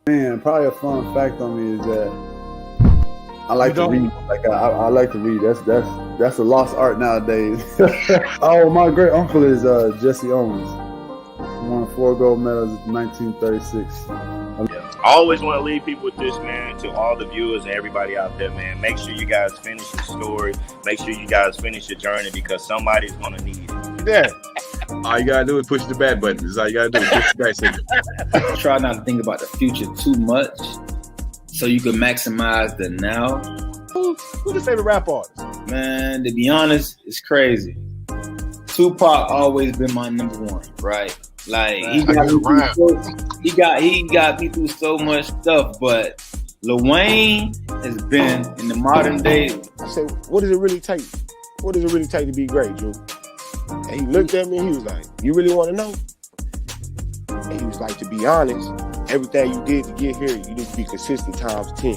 Man, probably a fun fact on me is that I like to read. Like I like to read. That's a lost art nowadays. Oh, my great uncle is Jesse Owens. He won 4 gold medals in 1936. I always want to leave people with this, man, to all the viewers and everybody out there, man. Make sure you guys finish your story. Make sure you guys finish your journey because somebody's going to need it. Yeah. All you got to do is push the back button. That's all you got to do. Push the back button. Try not to think about the future too much so you can maximize the now. Who's your favorite rap artist? Man, to be honest, it's crazy. Tupac always been my number one, right? Like he got me through so much stuff, but Lil Wayne has been in the modern day. I said, what does it really take? What does it really take to be great, Drew? And he looked at me and he was like, you really want to know? And he was like, to be honest, everything you did to get here, you need to be consistent times 10.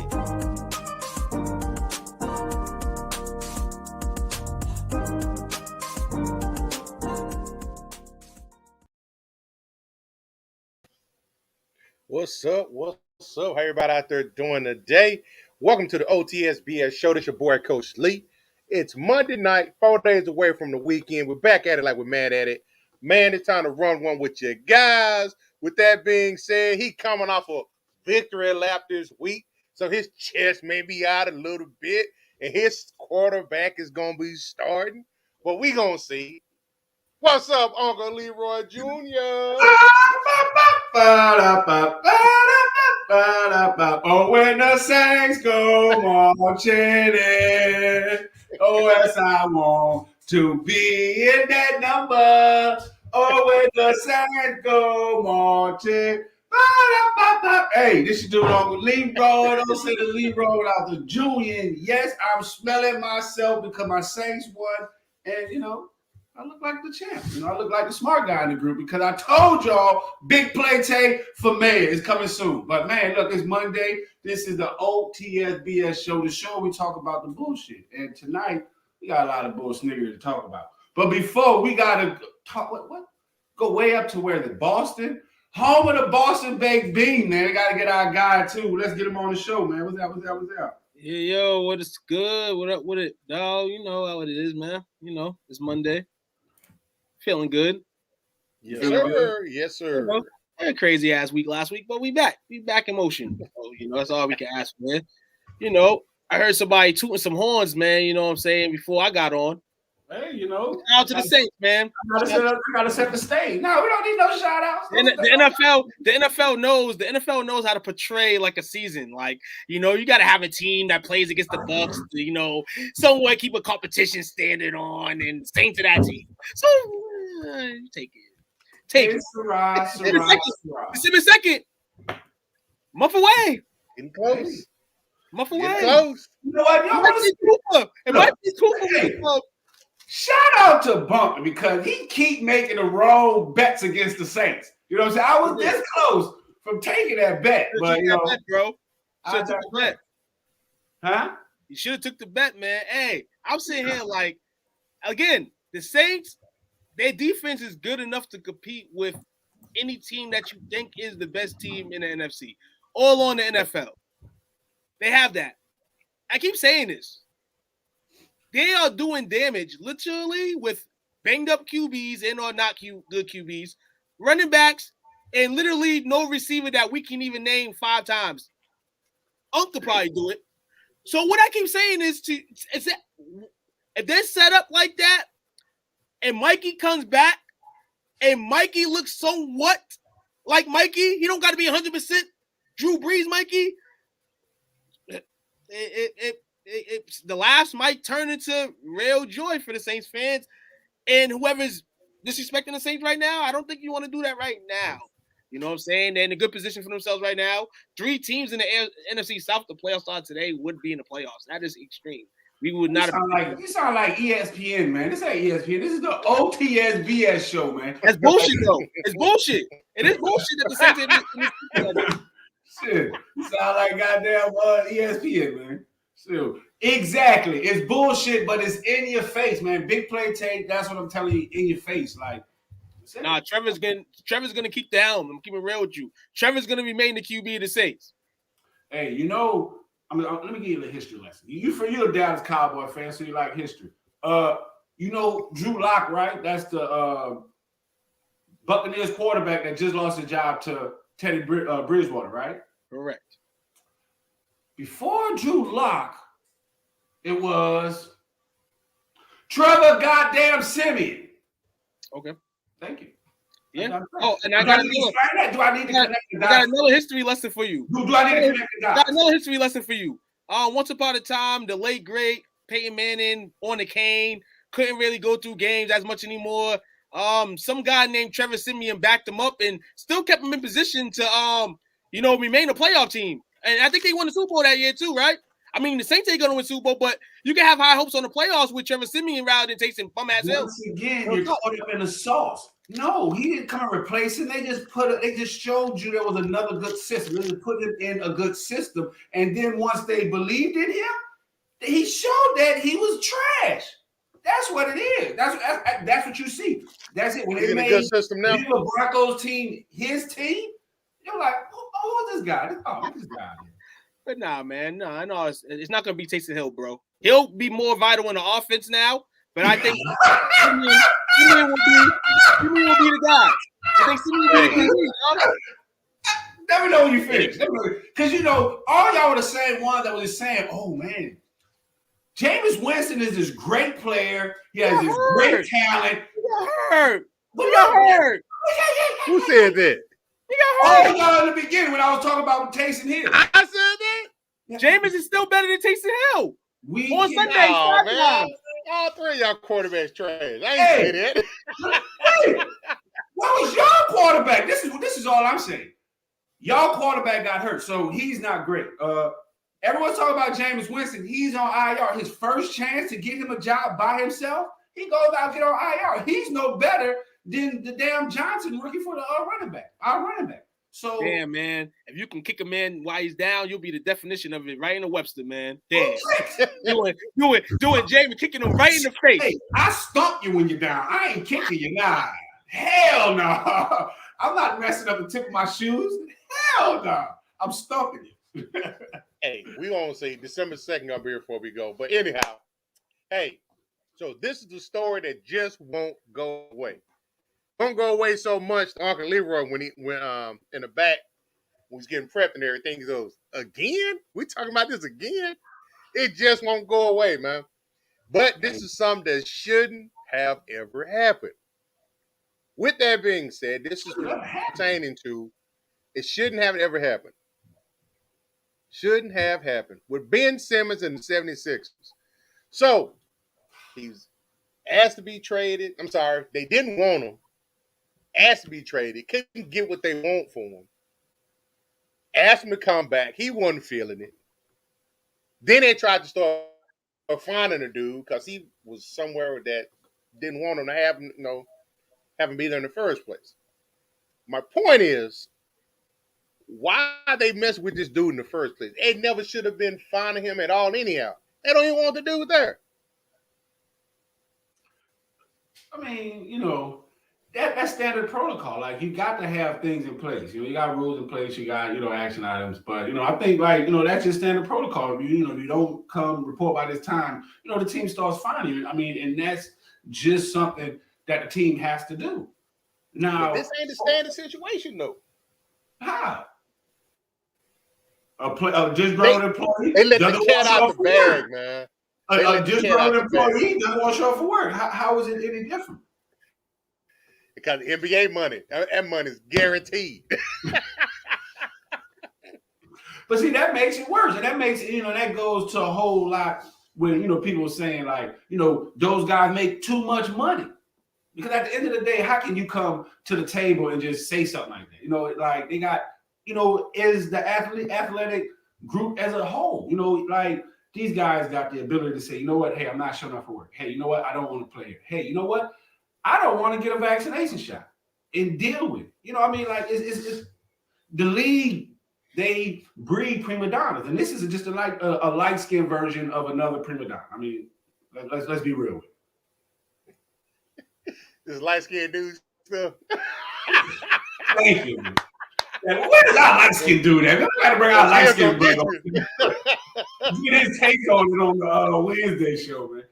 What's up? What's up? How everybody out there doing today? Welcome to the O.T.S.B.S Show. This your boy, Coach Lee. It's Monday night, 4 days away from the weekend. We're back at it like we're mad at it. Man, it's time to run one with you guys. With that being said, he coming off a victory lap this week, so his chest may be out a little bit, and his quarterback is going to be starting. But we going to see. What's up, Uncle Leroy Jr.? Oh, when the Saints go marching in. Oh, yes, I want to be in that number. Oh, when the Saints go marching. Hey, this is dude Uncle Leroy. Don't say the Leroy without the Junior. And yes, I'm smelling myself because my Saints won. And, you know, I look like the champ. You know, I look like the smart guy in the group because I told y'all big play tape for mayor is coming soon. But, man, look, it's Monday. This is the O.T.S.B.S Show, the show we talk about the bullshit. And tonight, we got a lot of bullshit to talk about. But before, we got to talk, go way up to where? The Boston? Home of the Boston baked bean, man. We got to get our guy, too. Let's get him on the show, man. What's that? Yeah, yo, what is good? What up with it, dog? You know how it is, man. You know, it's Monday. Feeling good. Yes, sir. Yes, sir. You know, had a crazy ass week last week, but we back. We back in motion. So, you know, that's all we can ask for, man. You know, I heard somebody tooting some horns, man. You know what I'm saying? Before I got on. Hey, you know. Out to the Saints, man. I gotta set the stage. No, we don't need no shout outs. The NFL knows how to portray like a season. Like, you know, you gotta have a team that plays against the Bucks to, you know, somewhat keep a competition standard on and Saints to that team. So take it. Take it. December 2nd. Month away. Getting close. Month away. Getting close. You know what? It might be Cooper. Shout out to Bunker because he keep making the wrong bets against the Saints. You know what I'm saying? I was this close from taking that bet, but you know, bro, should have took the bet. Huh? You should have took the bet, man. Hey, I'm sitting here like, again, the Saints, their defense is good enough to compete with any team that you think is the best team in the NFC, all on the NFL. They have that. I keep saying this. They are doing damage literally with banged up QBs and or not good QBs, running backs, and literally no receiver that we can even name 5 times. Could probably do it. So what I keep saying is that if they're set up like that and Mikey comes back and Mikey looks somewhat like Mikey, he don't got to be 100% Drew Brees Mikey. The laughs might turn into real joy for the Saints fans and whoever's disrespecting the Saints right now. I don't think you want to do that right now. You know what I'm saying? They're in a good position for themselves right now. 3 teams in the NFC South, the playoffs start today, would be in the playoffs. That is extreme. We would not. You sound like ESPN, man. This ain't ESPN. This is the O.T.S.B.S Show, man. That's bullshit, though. It's bullshit. It is bullshit that the Saints. Shit, you sound like goddamn ESPN, man. So, exactly. It's bullshit, but it's in your face, man. Big play tape, that's what I'm telling you, in your face. Like, Nah, Trevor's gonna keep the helm. I'm keeping it real with you. Trevor's gonna remain the QB of the Saints. Hey, you know, let me give you a history lesson. You're a Dallas Cowboy fan, so you like history. You know Drew Lock, right? That's the Buccaneers quarterback that just lost his job to Teddy Bridgewater, right? Correct. Before Drew Lock, it was Trevor goddamn Simeon. Okay. Thank you. Yeah. And I got another history lesson for you. Do I need to connect the dots? Got another history lesson for you. Once upon a time, the late great Peyton Manning on the cane couldn't really go through games as much anymore. Some guy named Trevor Simeon backed him up and still kept him in position to remain a playoff team. And I think they won the Super Bowl that year too, right? I mean, the Saints ain't gonna win Super Bowl, but you can have high hopes on the playoffs with Trevor Simeon rather than Taysom bum ass Hill. Once again, you're caught up in the sauce. No, he didn't come and replace him. They just showed you there was another good system. They just put him in a good system. And then once they believed in him, he showed that he was trash. That's what it is. That's what you see. That's it. When they made a good system now. The Broncos team his team, you're like, who is this guy? This guy. But nah, man, no, it's not gonna be Taysom Hill, bro. He'll be more vital in the offense now, but I think Simeon will be the guy. I think Simeon will be the guy. Let me know when you finish. Because, all y'all were the same one that was saying, oh, man, Jameis Winston is this great player. He has this great talent. He got hurt. He got hurt. Who said that? He got hurt. Oh, y'all in the beginning when I was talking about Taysom Hill. I said that? Jameis is still better than Taysom Hill. On Sunday, man. All three of y'all quarterbacks trash. I ain't say that. Hey, what was your quarterback? This is all I'm saying. Y'all quarterback got hurt, so he's not great. Everyone's talking about Jameis Winston. He's on IR. His first chance to get him a job by himself, he goes out and get on IR. He's no better than the damn Johnson rookie for the running back. Our running back. So damn, man, if you can kick a man while he's down, you'll be the definition of it right in the Webster, man. Damn. doing Jamie, kicking him right in the face. Hey, I stomp you when you're down. I ain't kicking you. Nah. Hell no. I'm not messing up the tip of my shoes. Hell no. I'm stomping you. Hey, we won't say December 2nd up here before we go. But anyhow, hey, so this is the story that just won't go away. Won't go away so much. Uncle Leroy, when in the back, when he's getting prepped and everything, he goes, again? We talking about this again? It just won't go away, man. But this is something that shouldn't have ever happened. With that being said, this is pertaining to it shouldn't have ever happened. Shouldn't have happened with Ben Simmons and the 76ers. So he's asked to be traded. I'm sorry, they didn't want him. Asked to be traded, couldn't get what they want for him. Asked him to come back. He wasn't feeling it. Then they tried to start finding a dude because he was somewhere that didn't want him to have him be there in the first place. My point is, why they mess with this dude in the first place? They never should have been finding him at all anyhow. They don't even want the dude there. I mean, that's standard protocol. Like, you got to have things in place. You got rules in place. You got, action items. But, I think, that's just standard protocol. If you don't come report by this time, the team starts finding you. I mean, and that's just something that the team has to do. Now, but this ain't the standard situation, though. How? A disgruntled employee? They let the cat out the bag, man. A disgruntled employee doesn't want to show up for work. How is it any different? Because NBA money, that money is guaranteed. But see, that makes it worse. And that makes it, that goes to a whole lot when, people are saying like, those guys make too much money. Because at the end of the day, how can you come to the table and just say something like that? Like they got, is the athletic group as a whole, these guys got the ability to say, you know what? Hey, I'm not showing up for work. Hey, you know what? I don't want to play here. Hey, you know what? I don't want to get a vaccination shot and deal with it. It's the league, they breed prima donnas. And this is just a light-skinned version of another prima donna. I mean, let's be real with it. This light-skinned dude Thank you. Man. Where does our light skin do that? We gotta bring our light skin back on. Get his take on it on the Wednesday show, man.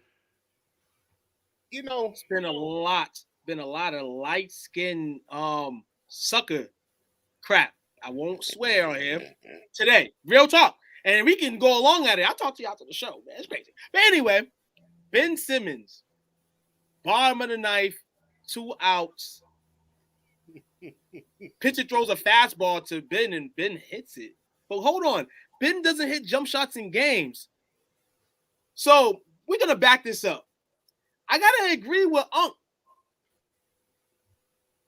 You know, it's been a lot of light skin sucker crap. I won't swear on him today. Real talk. And we can go along at it. I'll talk to you after the show, man. It's crazy. But anyway, Ben Simmons, bottom of the ninth, 2 outs. Pitcher throws a fastball to Ben, and Ben hits it. But hold on. Ben doesn't hit jump shots in games. So we're going to back this up. I got to agree with Unc.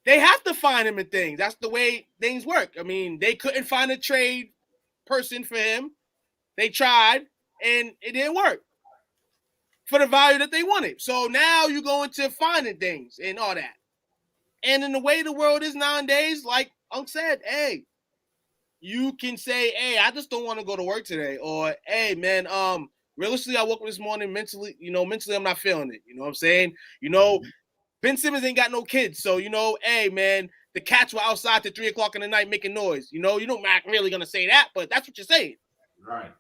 They have to find him in things. That's the way things work. I mean, they couldn't find a trade person for him. They tried, and it didn't work for the value that they wanted. So now you go into finding things and all that. And in the way the world is nowadays, like Unc said, hey, you can say, hey, I just don't want to go to work today. Or, hey, man, realistically, I woke up this morning mentally, I'm not feeling it. You know what I'm saying? Ben Simmons ain't got no kids. So, hey, man, the cats were outside till 3 o'clock in the night making noise. You're not really going to say that, but that's what you're saying. Right.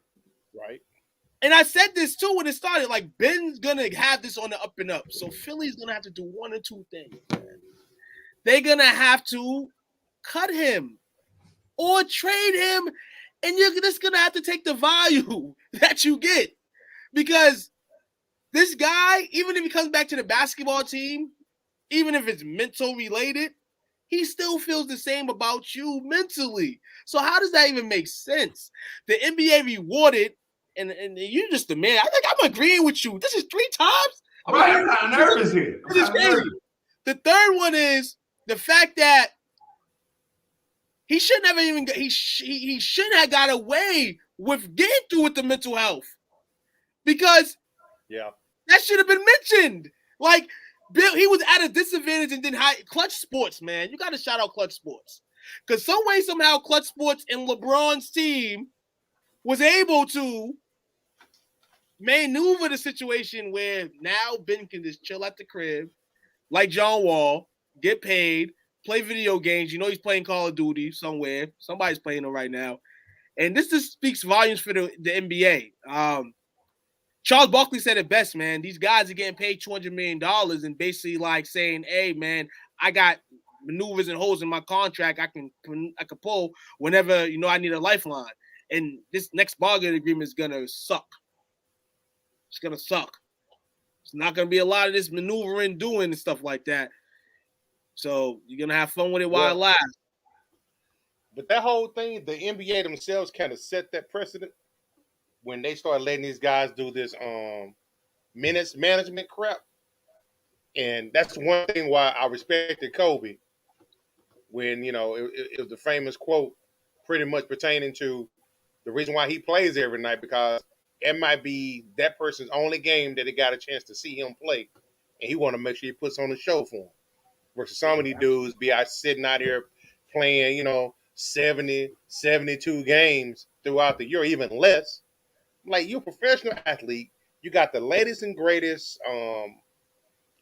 And I said this, too, when it started. Like, Ben's going to have this on the up and up. So Philly's going to have to do one or two things, man. They're going to have to cut him or trade him, and you're just going to have to take the value that you get. Because this guy, even if he comes back to the basketball team, even if it's mental related, he still feels the same about you mentally. So how does that even make sense? The NBA rewarded, and you're just the man. I think I'm agreeing with you. This is 3 times. I'm not nervous here. This is crazy. The third one is the fact that he shouldn't have even he shouldn't have got away with getting through with the mental health, because that should have been mentioned. Like, Bill, he was at a disadvantage and then Clutch Sports, man. You got to shout out Clutch Sports, because some way somehow Clutch Sports and LeBron's team was able to maneuver the situation where now Ben can just chill at the crib like John Wall, get paid, play video games. He's playing Call of Duty somewhere. Somebody's playing it right now. And this just speaks volumes for the NBA. Charles Barkley said it best, man. These guys are getting paid $200 million and basically like saying, hey, man, I got maneuvers and holes in my contract I can pull whenever, I need a lifeline. And this next bargaining agreement is going to suck. It's going to suck. It's not going to be a lot of this maneuvering, doing, and stuff like that. So you're going to have fun with it while it lasts. But that whole thing, the NBA themselves kind of set that precedent when they started letting these guys do this minutes management crap. And that's one thing why I respected Kobe when, it was the famous quote pretty much pertaining to the reason why he plays every night, because it might be that person's only game that they got a chance to see him play. And he want to make sure he puts on a show for him. Versus some of these dudes be out sitting out here playing, 70, 72 games throughout the year, even less. Like, you're a professional athlete. You got the latest and greatest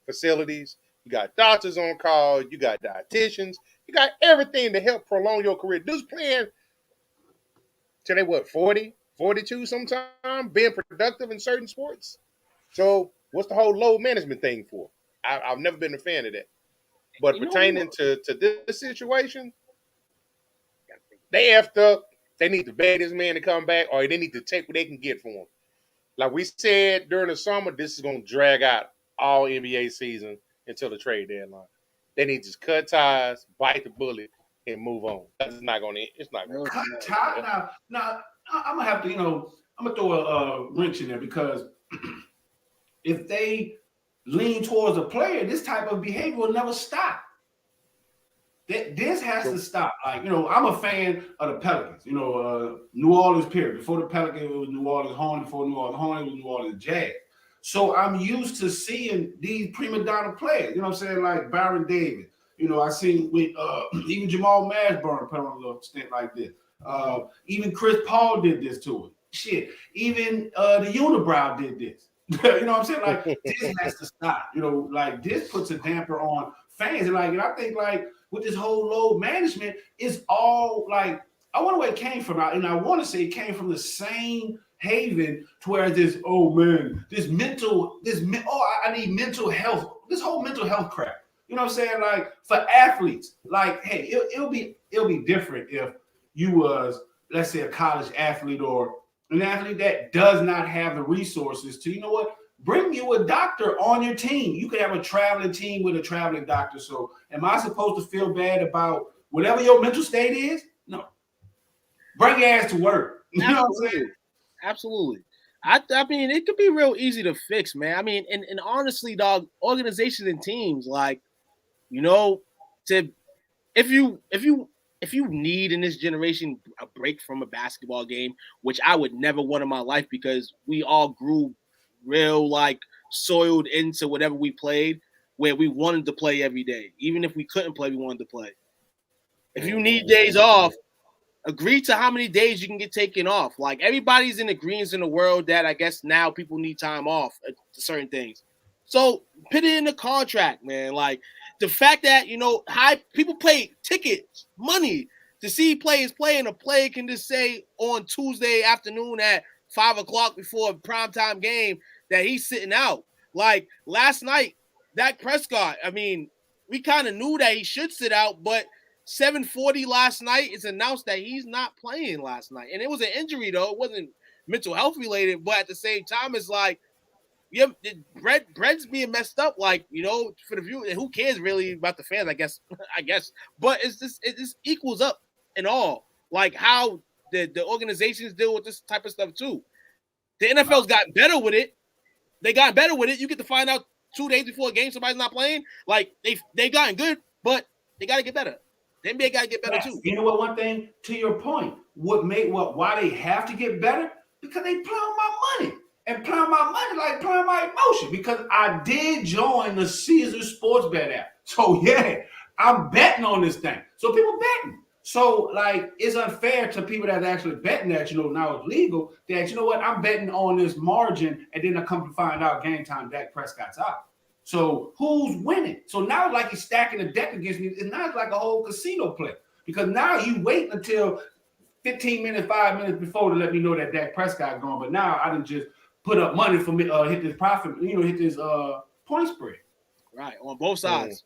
facilities. You got doctors on call. You got dietitians. You got everything to help prolong your career. Dudes playing till they, 40, 42 sometime, being productive in certain sports. So what's the whole load management thing for? I've never been a fan of that. But pertaining to this situation, they effed up. They need to beg this man to come back, or they need to take what they can get for him. Like we said during the summer, this is going to drag out all NBA season until the trade deadline. They need to just cut ties, bite the bullet, and move on. It's not going to. It's not going to cut ties. Now, I'm gonna have to. I'm gonna throw a wrench in there, because if they lean towards a player, this type of behavior will never stop. This has to stop. Like, I'm a fan of the Pelicans. New Orleans period. Before the Pelicans, it was New Orleans Hornets. Before New Orleans Hornets, it was New Orleans Jazz. So I'm used to seeing these prima donna players. You know what I'm saying? Like Baron Davis. I seen with even Jamal Mashburn put on a little stint like this. Even Chris Paul did this to him. Shit. Even the Unibrow did this. You know what I'm saying? Like, this has to stop. Like, this puts a damper on fans. And I think like with this whole load management, it's all like, I wonder where it came from. And I want to say it came from the same haven to where this, I need mental health, this whole mental health crap. You know what I'm saying? Like for athletes, like, hey, it'll be different if you was, let's say, a college athlete or an athlete that does not have the resources to, you know what, bring you a doctor on your team. You could have a traveling team with a traveling doctor. So am I supposed to feel bad about whatever your mental state is? No. Bring your ass to work. You know what I'm saying? Absolutely. I mean, it could be real easy to fix, man. I mean, and honestly, dog, organizations and teams, like, you know, if you need in this generation a break from a basketball game, which I would never want in my life because we all grew real like soiled into whatever we played, where we wanted to play every day. Even if we couldn't play, we wanted to play. If you need days off, agree to how many days you can get taken off. Like everybody's in agreement in the world that I guess now people need time off to certain things. So put it in the contract, man. Like the fact that, you know, people pay tickets, money to see players play, and a player can just say on Tuesday afternoon at 5:00 before a primetime game that he's sitting out. Like last night, Dak Prescott, I mean, we kind of knew that he should sit out, but 7:40 last night, it's announced that he's not playing last night. And it was an injury, though. It wasn't mental health related, but at the same time, it's like, yeah, bread's being messed up. Like, you know, for the view, who cares really about the fans? I guess, but it just equals up in all. Like how the organizations deal with this type of stuff too. The NFL's gotten better with it. They got better with it. You get to find out 2 days before a game somebody's not playing. Like they gotten good, but they got to get better. The NBA got to get better too. You know what? One thing to your point, why they have to get better? Because they play on my money. And playing my money like playing my emotion, because I did join the O.T.S.B.S app. So yeah, I'm betting on this thing. So people betting. So like it's unfair to people that are actually betting that, you know, now it's legal, that, you know what, I'm betting on this margin, and then I come to find out game time Dak Prescott's out. So who's winning? So now it's like he's stacking the deck against me. It's not like a whole casino play, because now you wait until 15 minutes, 5 minutes before to let me know that Dak Prescott gone. But now I didn't just put up money for me, hit this profit, you know, hit this point spread. Right, on both sides.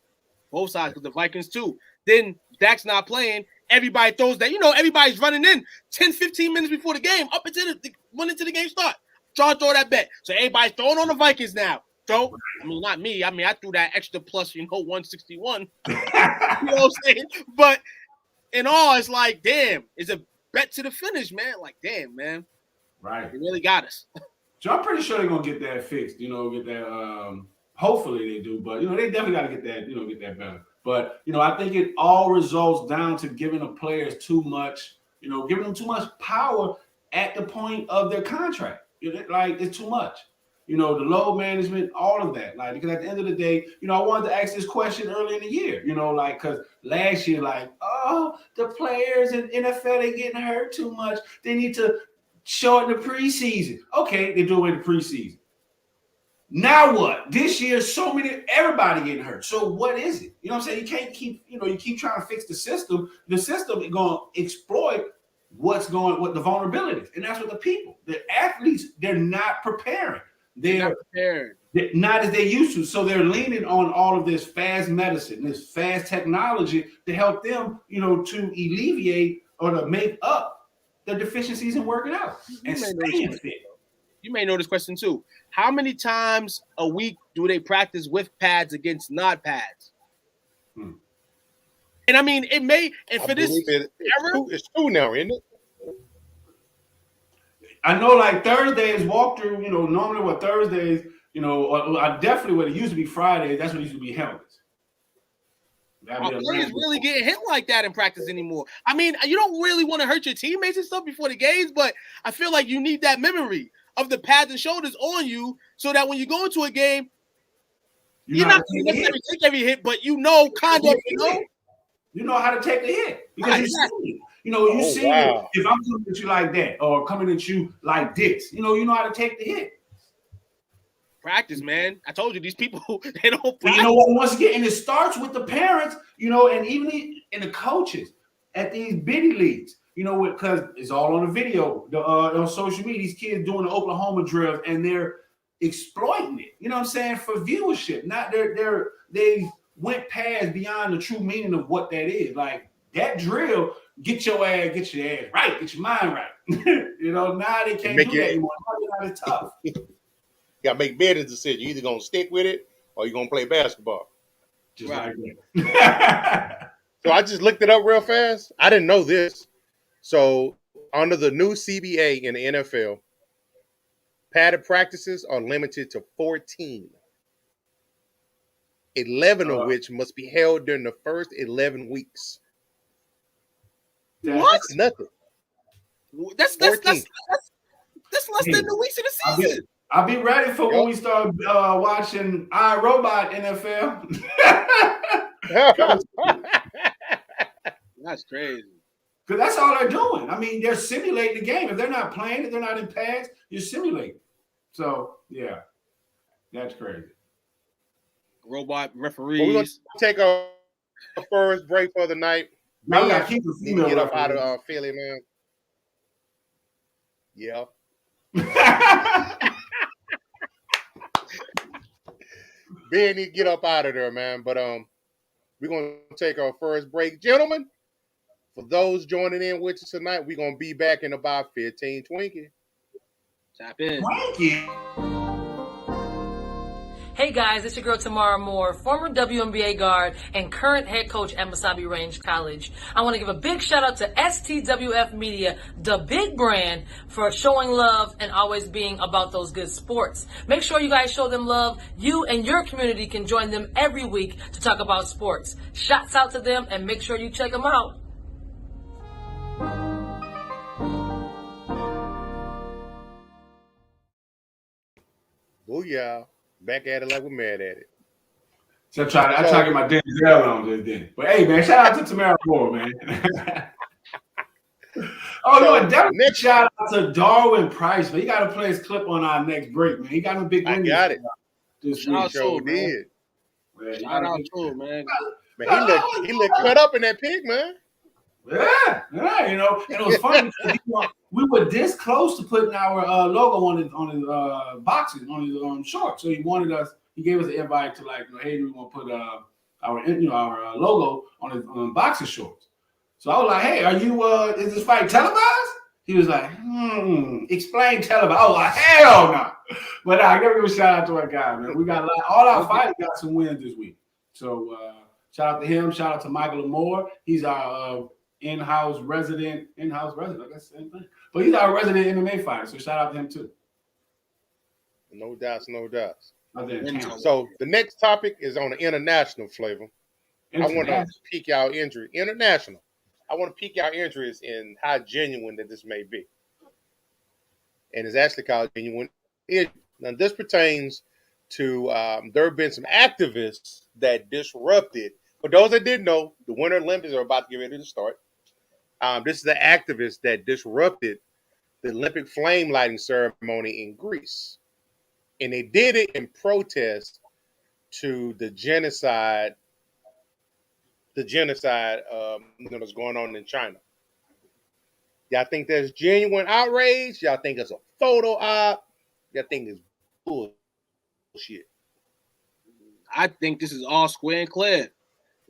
Both sides, because the Vikings too. Then Dak's not playing. Everybody throws that, you know, everybody's running in 10, 15 minutes before the game, up until the game start. Try to throw that bet. So everybody's throwing on the Vikings now. I mean, not me. I mean, I threw that extra plus, you know, 161. You know what I'm saying? But in all, it's like, damn, it's a bet to the finish, man. Like, damn, man. Right. They really got us. So I'm pretty sure they're gonna get that fixed, you know, get that hopefully they do, but you know, they definitely gotta get that, you know, get that better. But you know, I think it all results down to giving the players too much, you know, giving them too much power at the point of their contract. Like it's too much. You know, the load management, all of that. Like, because at the end of the day, you know, I wanted to ask this question early in the year, you know, like, because last year, like, oh, the players in NFL, they getting hurt too much. They need to shorten the preseason. Okay, they do it in the preseason. Now what? This year, everybody getting hurt. So what is it? You know what I'm saying? You can't keep, you know, you keep trying to fix the system. The system is going to exploit what the vulnerabilities. And that's what the athletes, they're not preparing. They're not as they used to. So they're leaning on all of this fast medicine, this fast technology to help them, you know, to alleviate or to make up the deficiencies in working out and staying fit. You may know this question too. How many times a week do they practice with pads against not pads? And I mean, it may, and for this it's two now, isn't it? I know, like Thursdays walkthrough, you know, normally what Thursdays, you know, I definitely what it used to be Fridays, that's what used to be helmets. Players really getting hit like that in practice anymore. I mean, you don't really want to hurt your teammates and stuff before the games, but I feel like you need that memory of the pads and shoulders on you so that when you go into a game, you're not going to necessarily take every hit, but you know, kind of, you know. You know how to take the hit because you see it. You know, you see it. If I'm coming at you like that or coming at you like this, you know how to take the hit. Practice, man. I told you these people they don't practice. And you know what? Once again, and it starts with the parents, and even in the coaches at these bitty leagues, because it's all on the video, on social media. These kids doing the Oklahoma drills, and they're exploiting it. You know what I'm saying, for viewership. Not they went past beyond the true meaning of what that is. Like that drill, get your ass right, get your mind right. Now they can't do that anymore. Now it's tough. You gotta make better decisions. You either gonna stick with it or you're gonna play basketball. Just like that. So I just looked it up real fast. I didn't know this. So under the new CBA in the NFL, padded practices are limited to 14. 11 of which must be held during the first 11 weeks. What? That's nothing. That's less than the weeks of the season. I'll be ready for when we start watching iRobot NFL. That's crazy. Because that's all they're doing. I mean, they're simulating the game. If they're not playing, if they're not in pads, you're simulating. So, yeah, that's crazy. Robot referees. Well, we're going to take a first break for the night. Now we got to keep the female get up out of Philly, man. Yeah. Ben need to get up out of there, man. But we're gonna take our first break, gentlemen. For those joining in with us tonight, we're gonna be back in about 15, 20. Tap in. Hey guys, it's your girl Tamara Moore, former WNBA guard and current head coach at Masabi Range College. I want to give a big shout out to STWF Media, the big brand, for showing love and always being about those good sports. Make sure you guys show them love. You and your community can join them every week to talk about sports. Shouts out to them and make sure you check them out. Booyah. Back at it like we're mad at it. So I try to get my Denzel on this then. But hey, man, shout out to Tamara Moore, man. And definitely shout out to Darwin Price, man. He got to play his clip on our next break, man. He got a big win. I got it. This shout show did. Shout out to him, man. Man, he looked cut up in that pig, man. Yeah, and it was funny because we were this close to putting our logo on his boxes, on his shorts. So he gave us an invite to hey, we want to put our logo on his boxer shorts. So I was like, hey, are you is this fight televised? He was like, explain televised. I was like, hell no. But I gotta give a shout out to our guy, man. We got all our fighters got some wins this week. So shout out to him. Shout out to Michael Moore. He's our in-house resident. I guess the same thing. But he's our resident MMA fighter. So shout out to him too. No doubts. So the next topic is on the international flavor. I want to pique y'all interest. International. I want to pique y'all interest in how genuine that this may be. And it's actually called genuine. Now this pertains to there have been some activists that disrupted. For those that didn't know, the Winter Olympics are about to get ready to start. This is the activist that disrupted the Olympic flame lighting ceremony in Greece. And they did it in protest to the genocide that's going on in China. Y'all think there's genuine outrage? Y'all think it's a photo op? Y'all think it's bullshit? I think this is all square and clear.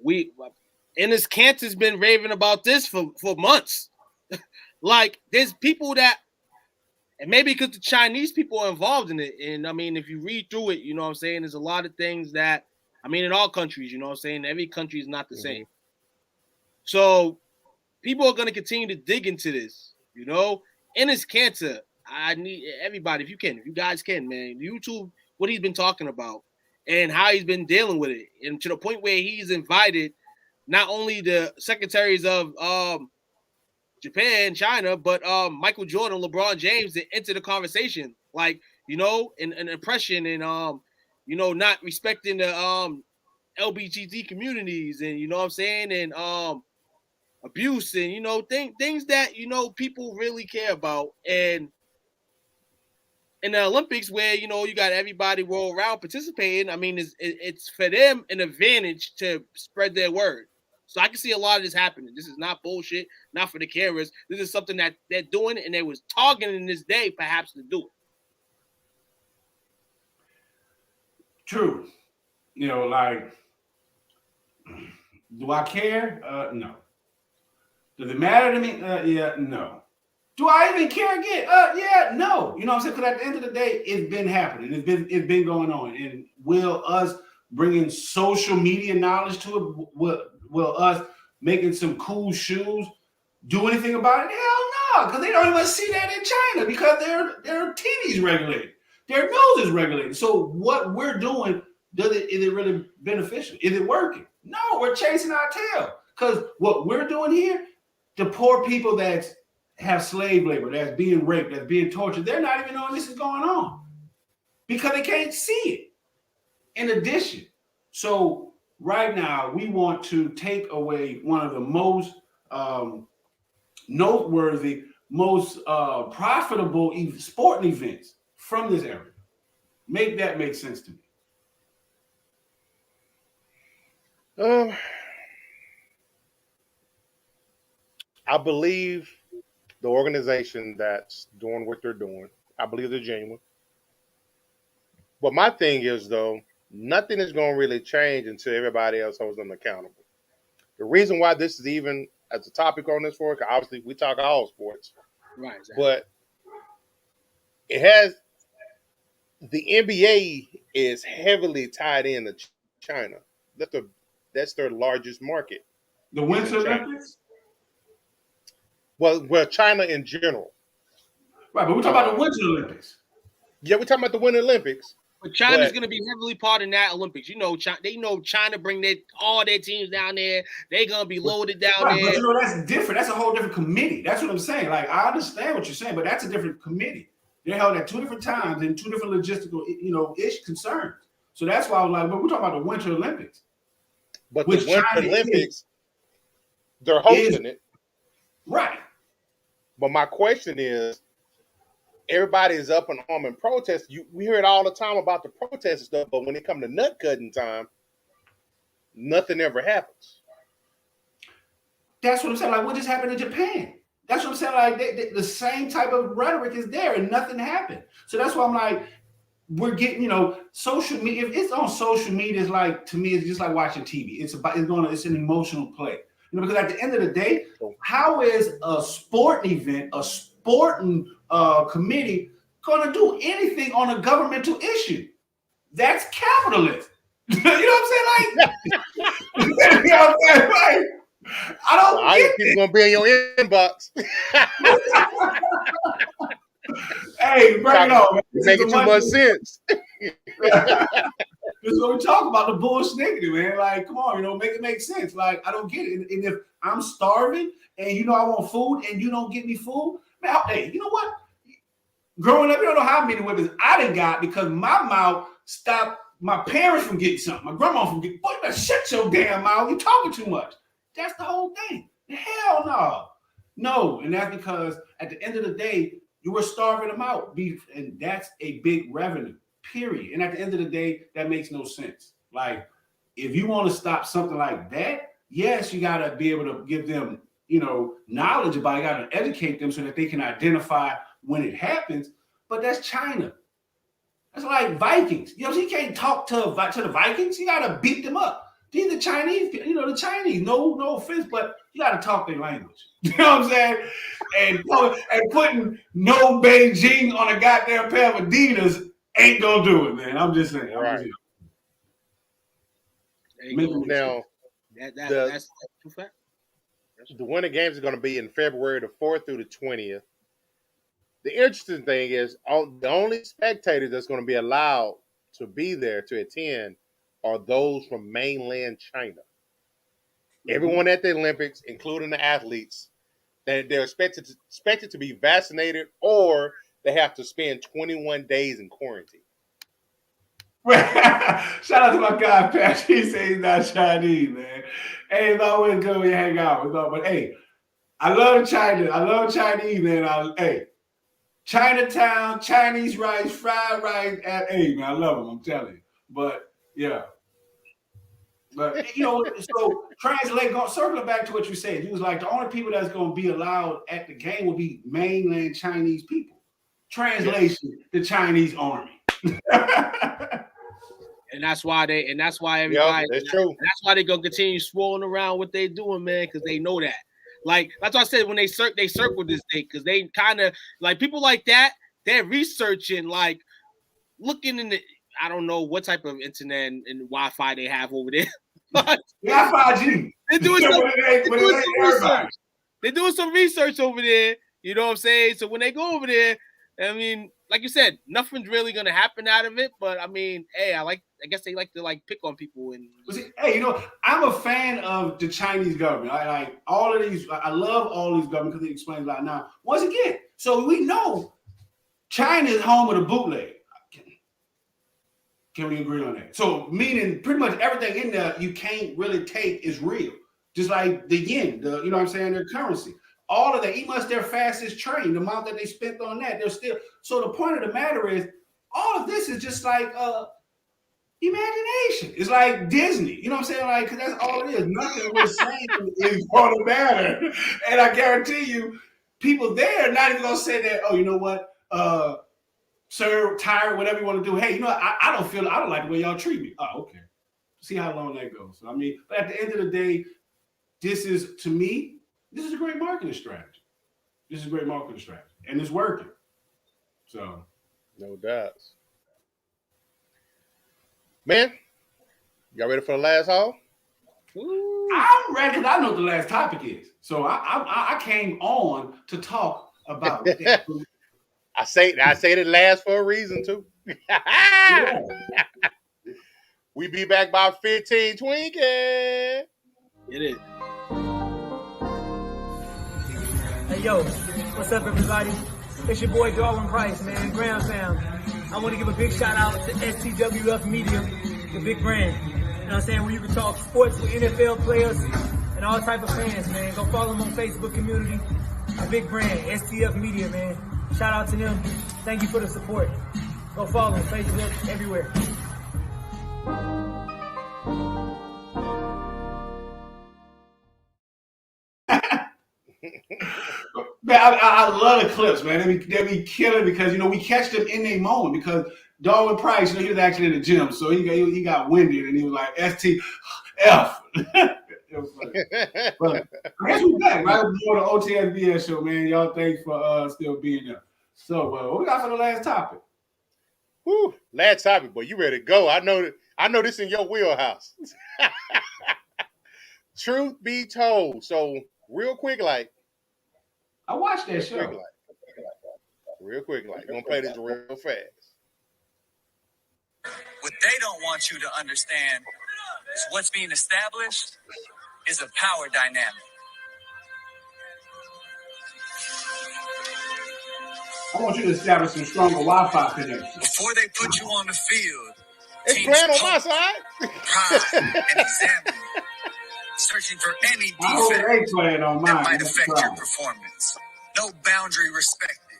Enes Kanter's been raving about this for months. Like, there's people that, and maybe because the Chinese people are involved in it. And I mean, if you read through it, you know what I'm saying? There's a lot of things that, I mean, in all countries, you know what I'm saying? Every country is not the same. So people are going to continue to dig into this, Enes Kanter, I need everybody, if you guys can, man, YouTube, what he's been talking about and how he's been dealing with it. And to the point where he's invited not only the secretaries of Japan, China, but Michael Jordan, LeBron James to enter the conversation, and oppression and not respecting the LGBT communities and you know what I'm saying, and abuse and things that people really care about. And in the Olympics where, you know, you got everybody roll around participating. I mean, it's for them an advantage to spread their word. So I can see a lot of this happening. This is not bullshit, not for the cameras. This is something that they're doing, and they was targeting this day perhaps to do it. True. You know, like, do I care? No. Does it matter to me? Yeah, no. Do I even care again? Yeah, no. You know what I'm saying? Because at the end of the day, it's been happening. It's been going on. And will us bringing social media knowledge to it, will us making some cool shoes do anything about it? Hell no, because they don't even see that in China because their TV's regulated, their news is regulated. So what we're doing, is it really beneficial? Is it working? No, we're chasing our tail. Because what we're doing here, the poor people that have slave labor, that's being raped, that's being tortured, they're not even knowing this is going on because they can't see it. In addition, so right now we want to take away one of the most noteworthy, most profitable sporting events from this area. Make that make sense to me. I believe the organization that's doing what they're doing, I believe they're genuine. But my thing is, though, nothing is going to really change until everybody else holds them accountable. The reason why this is even as a topic on this for, obviously we talk all sports, right? Exactly. But it has the NBA is heavily tied into China. That's their largest market. The Winter Olympics. Well, China in general. Right, but we're talking about the Winter Olympics. Yeah, we're talking about the Winter Olympics. But China's going to be heavily part in that Olympics. You know, China bring all their teams down there. They're going to be loaded down there. But you know, that's different. That's a whole different committee. That's what I'm saying. Like, I understand what you're saying, but that's a different committee. They're held at two different times and two different logistical, ish concerns. So that's why I was like, but we're talking about the Winter Olympics. But the Winter Olympics, they're hosting it. Right. But my question is, everybody is up in arm and protest. We hear it all the time about the protest and stuff, but when it comes to nut cutting time, nothing ever happens. That's what I'm saying. Like, what just happened in Japan? That's what I'm saying. Like, the same type of rhetoric is there, and nothing happened. So that's why I'm like, we're getting, social media. If it's on social media, it's like, to me, it's just like watching TV. It's an emotional play. Because at the end of the day, how is a sporting event, a sporting committee going to do anything on a governmental issue? That's capitalism. You know what I'm saying? Like, you know what I'm saying? Like, I don't get it. It's going to be in your inbox. Hey, bring it on. It's making too much sense. This is what we talk about, the bullshit, man. Like, come on, make it make sense. Like, I don't get it. And if I'm starving and I want food and you don't get me food, man, hey, you know what? Growing up, you don't know how many weapons I done got because my mouth stopped my parents from getting something, my grandma from getting, boy, you better shut your damn mouth. You're talking too much. That's the whole thing. Hell no. No, and that's because at the end of the day, you were starving them out, and that's a big revenue, period. And at the end of the day, that makes no sense. Like, if you want to stop something like that, yes, you got to be able to give them, knowledge about it. You got to educate them so that they can identify when it happens. But that's China. That's like Vikings. So you can't talk to the Vikings. You got to beat them up. These are Chinese, the Chinese. No offense, but you got to talk their language. You know what I'm saying? And putting no Beijing on a goddamn pair of Adidas ain't gonna do it, man. I'm just saying. Right. Now, that's too fast. The Winter Games are going to be in February the 4th through the 20th. The interesting thing is, the only spectators that's going to be allowed to be there to attend are those from mainland China. Mm-hmm. Everyone at the Olympics, including the athletes, they're expected to be vaccinated, or they have to spend 21 days in quarantine. Shout out to my guy, Pat. He says he's not Chinese, man. Hey, it's always good when you hang out with them. But hey, I love China. I love Chinese, man. Chinatown, Chinese rice, fried rice. Hey, man, I love them. I'm telling you. But yeah. But so circling back to what you said, you was like the only people that's going to be allowed at the game will be mainland Chinese people. Translation: the Chinese army. And that's why everybody. That's true. That's why they gonna continue swirling around what they doing, man, because they know that. Like that's why I said when they circle this thing, because they kind of like people like that. They're researching, like looking in the. I don't know what type of internet and Wi-Fi they have over there. But Wi-Fi. They're doing some research. They're doing some research over there. You know what I'm saying? So when they go over there, I mean, like you said, nothing's really gonna happen out of it. But I mean, hey, I guess they like to like pick on people. And hey, I'm a fan of the Chinese government. I like all of these. I love all these governments because they explain a lot. Now, once again, so we know China is home of the bootleg. Can we agree on that? So meaning pretty much everything in there you can't really take is real. Just like the yen, you know what I'm saying, their currency. All of that, even as their fastest train, the amount that they spent on that, they're still. So the point of the matter is, all of this is just like imagination. It's like Disney. You know what I'm saying? Like, because that's all it is. Nothing we're saying is going to matter. And I guarantee you, people there are not even going to say that, oh, you know what? Sir, tired, whatever you want to do. Hey, I don't like the way y'all treat me. Oh, okay. See how long that goes. So, I mean, but at the end of the day, this is a great marketing strategy. And it's working. So, no doubt. Man, y'all ready for the last haul? I'm ready because I know what the last topic is. So I came on to talk about that. I say it last for a reason too. Yeah. We be back by 15 Twinkie. It is. Hey yo, what's up everybody? It's your boy Darwin Price, man, Ground Sound. I want to give a big shout out to STWF Media, the big brand. You know what I'm saying? Where you can talk sports with NFL players and all type of fans, man. Go follow them on Facebook community. The big brand, STF Media, man. Shout out to them. Thank you for the support. Go follow them, Facebook, everywhere. Man, I love the clips, man. They be killing because we catch them in a moment because Darwin Price, he was actually in the gym, so he got winded and he was like STF. But I guess we're back, right? We're the O.T.S.B.S Show, man. Y'all thanks for still being there. So what we got for the last topic? Woo, last topic, boy. You ready to go? I know this in your wheelhouse. Truth be told, so real quick, like I watched that show. Real quick, like we're gonna play this real fast. What they don't want you to understand is what's being established is a power dynamic. I want you to establish some stronger Wi-Fi connections. Before they put you on the field, it's playing on my side. Pride and examine, searching for any defect that might affect your performance. No boundary respected.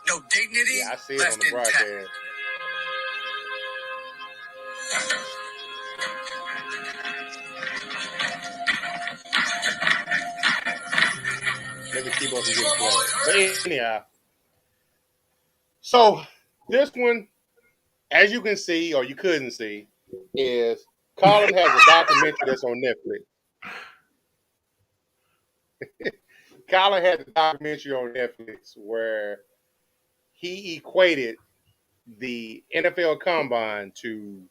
No dignity left intact. Let me keep up and get quiet. But anyhow, so this one, as you can see, or you couldn't see, is Colin has a documentary that's on Netflix. Colin had a documentary on Netflix where he equated the NFL Combine to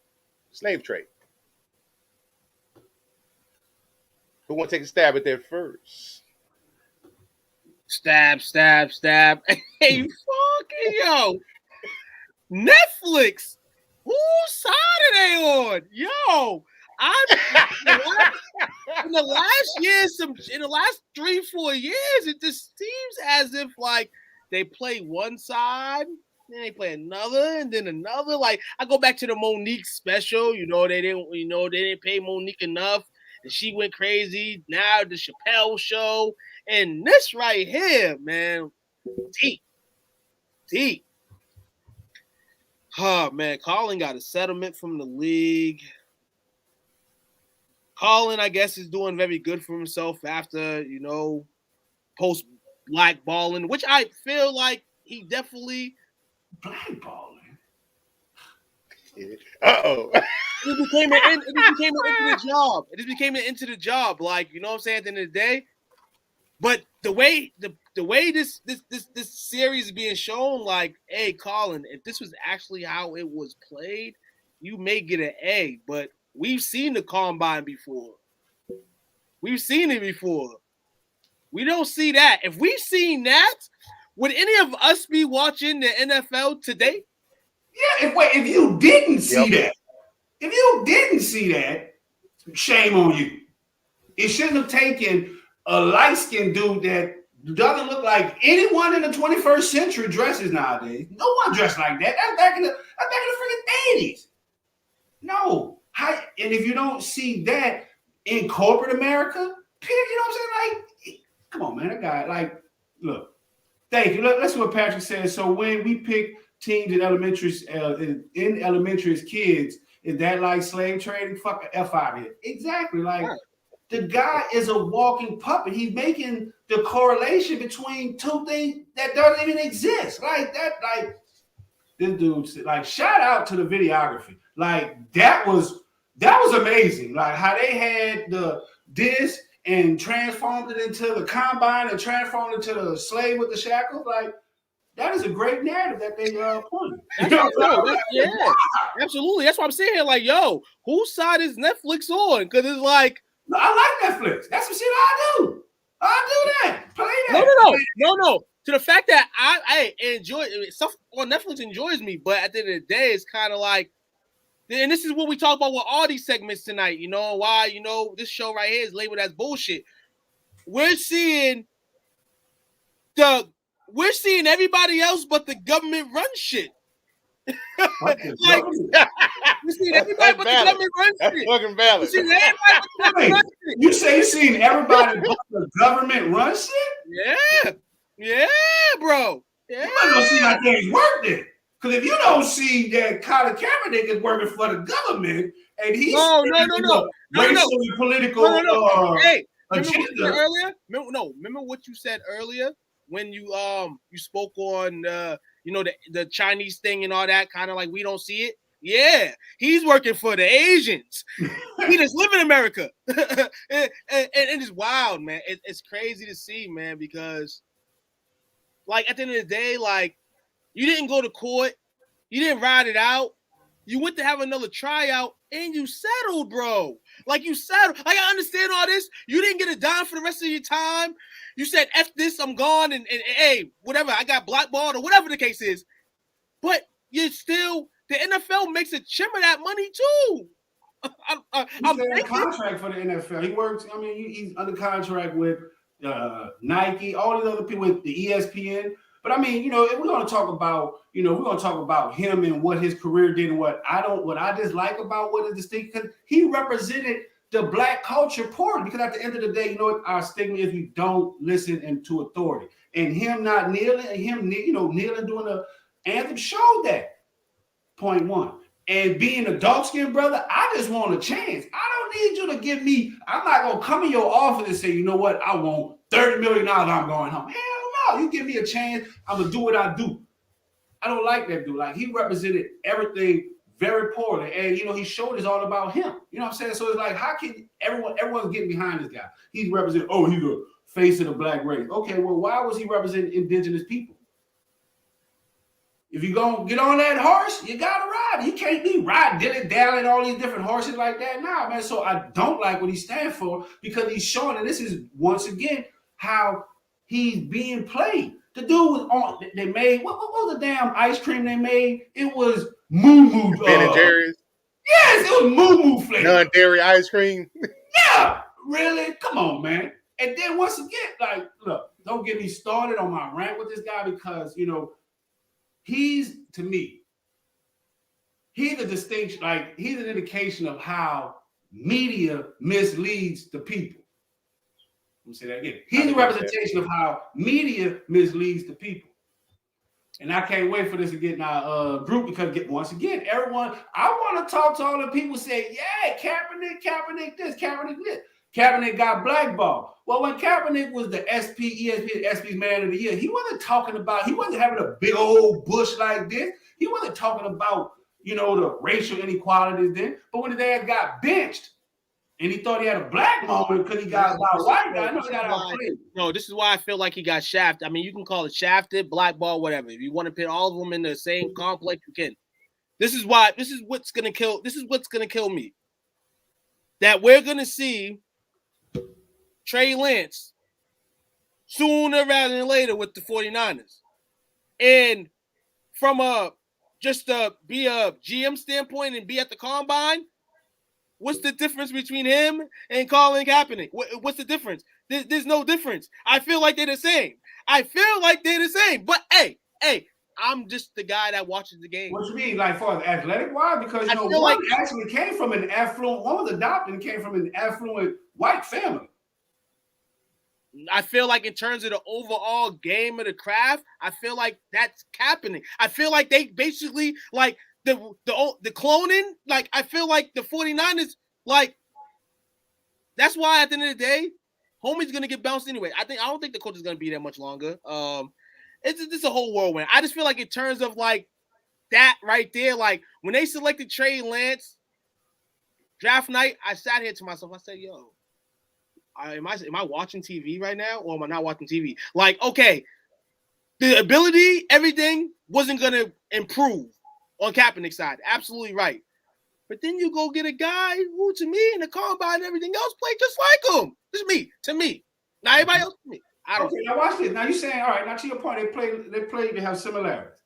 slave trade. Who want to take a stab at that first? Stab. Hey, fucking yo. Netflix. Whose side are they on? Yo. In the last 3-4 years, it just seems as if like they play one side, then they play another, and then another. Like I go back to the Monique special, they didn't pay Monique enough, and she went crazy. Now the Chappelle show, and this right here, man, deep. deep. Oh man, Colin got a settlement from the league. Colin, I guess, is doing very good for himself after, post blackballing, which I feel like he definitely blackballing. Uh-oh. It became an end to the job. It just became an end to the job. Like, you know what I'm saying, at the end of the day. But the way this series is being shown, like, hey, Colin, if this was actually how it was played, you may get an A. But we've seen the combine before. We've seen it before. We don't see that. If we've seen that, would any of us be watching the NFL today? Yeah, if you didn't see that, if you didn't see that, shame on you. It shouldn't have taken a light-skinned dude that doesn't look like anyone in the 21st century dresses nowadays. No one dressed like that. That's back in the freaking 80s. No. And if you don't see that in corporate America, period, you know what I'm saying? Like, come on, man. That guy, like, look. Thank you. Let's see what Patrick says. So when we pick teams in elementary as kids, is that like slave trading? Fuck the F out of here. Exactly. Like, the guy is a walking puppet. He's making the correlation between two things that doesn't even exist. Like that, like this dude, like, shout out to the videography. Like, that was amazing. Like how they had the disc and transformed it into the combine and transformed it into the slave with the shackles. Like, that is a great narrative that they pointed. Yeah, absolutely. That's what I'm saying here. Like, yo, whose side is Netflix on? Because it's like, no, I like Netflix. That's some shit I do. I do that. Play that. No. To the fact that I enjoy stuff on Netflix enjoys me, but at the end of the day, it's kind of like, and this is what we talk about with all these segments tonight. You know why? You know, this show right here is labeled as bullshit. We're seeing everybody else but the government run shit. Like, you see everybody but the government run shit. That's fucking valid. You say you seen everybody but the government run shit? Yeah, bro. Yeah. You might go see how things work then. Because if you don't see that Colin Kaepernick is working for the government and he's racially political Hey, agenda. Remember what you said earlier when you spoke on the Chinese thing and all that, kind of like we don't see it. Yeah, he's working for the Asians. He just live in America. and it's wild, man. It's crazy to see, man, because like at the end of the day, like, you didn't go to court, you didn't ride it out, you went to have another tryout, and you settled, bro. Like, you settled. Like, I understand all this. You didn't get a dime for the rest of your time. You said, F this, I'm gone, and hey, whatever, I got blackballed, or whatever the case is. But you still, the NFL makes a chim of that money, too. He's under contract for the NFL. He works, I mean, he's under contract with Nike, all these other people with the ESPN. But I mean, if we're going to talk about, him and what his career did and what I dislike about what is distinct, because he represented the black culture poorly. Because at the end of the day, our stigma is we don't listen to authority. And him not kneeling, and him, kneeling doing the anthem showed that. Point one. And being a dark-skinned brother, I just want a chance. I don't need you to give me, I'm not going to come in your office and say, you know what, I want $30 million, I'm going home. Hell no, you give me a chance, I'm going to do what I do. I don't like that dude. Like, he represented everything very poorly. And, he showed it's all about him. You know what I'm saying? So it's like, how can everyone's getting behind this guy? He's representing, he's the face of the black race. Okay, well, why was he representing indigenous people? If you're going to get on that horse, you got to ride. You can't be riding, dilly-dallying, all these different horses like that. Nah, man. So I don't like what he stands for, because he's showing, and this is, once again, how he's being played. The dude was on, they made, what was the damn ice cream they made? It was Moo Ben & Jerry's? Yes, it was Moo flavor. Non-dairy ice cream? Yeah, really? Come on, man. And then once again, like, look, don't get me started on my rant with this guy, because, he's, to me, he's a distinction, like, he's an indication of how media misleads the people. Let me say that again. He's a representation of how media misleads the people. And I can't wait for this to get in our group because once again, everyone, I want to talk to all the people who say, yeah, Kaepernick this, Kaepernick this. Kaepernick got blackballed. Well, when Kaepernick was the ESPY's Man of the Year, he wasn't having a big old bush like this. He wasn't talking about, the racial inequalities then. But when the dad got benched, and he thought he had a black moment because he got about white guy. I know he got outplayed. No, this is why I feel like he got shafted. I mean, you can call it shafted, blackball, whatever. If you want to put all of them in the same complex, you can. This is what's gonna kill me. That we're gonna see Trey Lance sooner rather than later with the 49ers. And from just be a GM standpoint and be at the combine, what's the difference between him and Colin Kaepernick? What's the difference? There's no difference. I feel like they're the same. But hey, I'm just the guy that watches the game. What you mean, like for the athletic wise? Because one actually came from an affluent. One was adopted and came from an affluent white family. I feel like in terms of the overall game of the craft, I feel like that's Kaepernick. I feel like they basically like. The cloning, like I feel like the 49ers, like that's why at the end of the day, homie's gonna get bounced anyway. I don't think the coach is gonna be there much longer. It's a whole whirlwind. I just feel like in terms of like that right there, like when they selected Trey Lance draft night, I sat here to myself. I said, "Yo, am I watching TV right now, or am I not watching TV?" Like, okay, the ability, everything wasn't gonna improve on Kaepernick's side, absolutely right. But then you go get a guy who, to me, in the combine and everything else, played just like him. This is to me. Now everybody else to me. I don't. Okay, now watch this. Now you're saying, all right. Now to your point, they have similarities,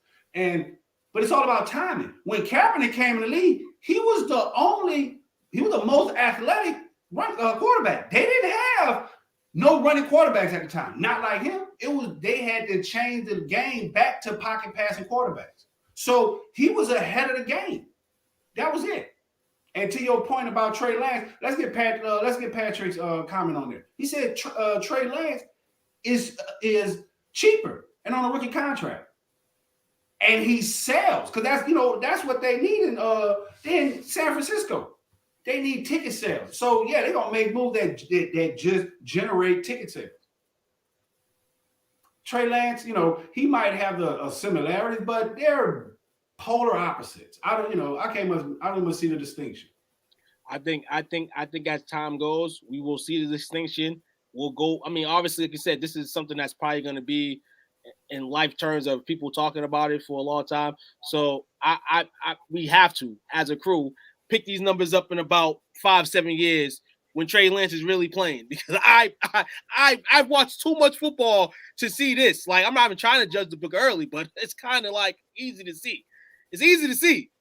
but it's all about timing. When Kaepernick came in the league, he was the most athletic quarterback. They didn't have no running quarterbacks at the time. Not like him. They had to change the game back to pocket passing quarterbacks. So he was ahead of the game. That was it. And to your point about Trey Lance, let's get Patrick's comment on there. He said Trey Lance is cheaper and on a rookie contract, and he sells because that's what they need in San Francisco. They need ticket sales. So yeah, they're gonna make moves that just generate ticket sales. Trey Lance, he might have the similarities, but they're polar opposites. I don't even see the distinction. I think as time goes, we will see the distinction. We'll go. I mean, obviously, like you said, this is something that's probably going to be in life terms of people talking about it for a long time. So we have to, as a crew, pick these numbers up in about 5-7 years when Trey Lance is really playing, because I've watched too much football to see this. Like, I'm not even trying to judge the book early, but it's kind of like easy to see. It's easy to see.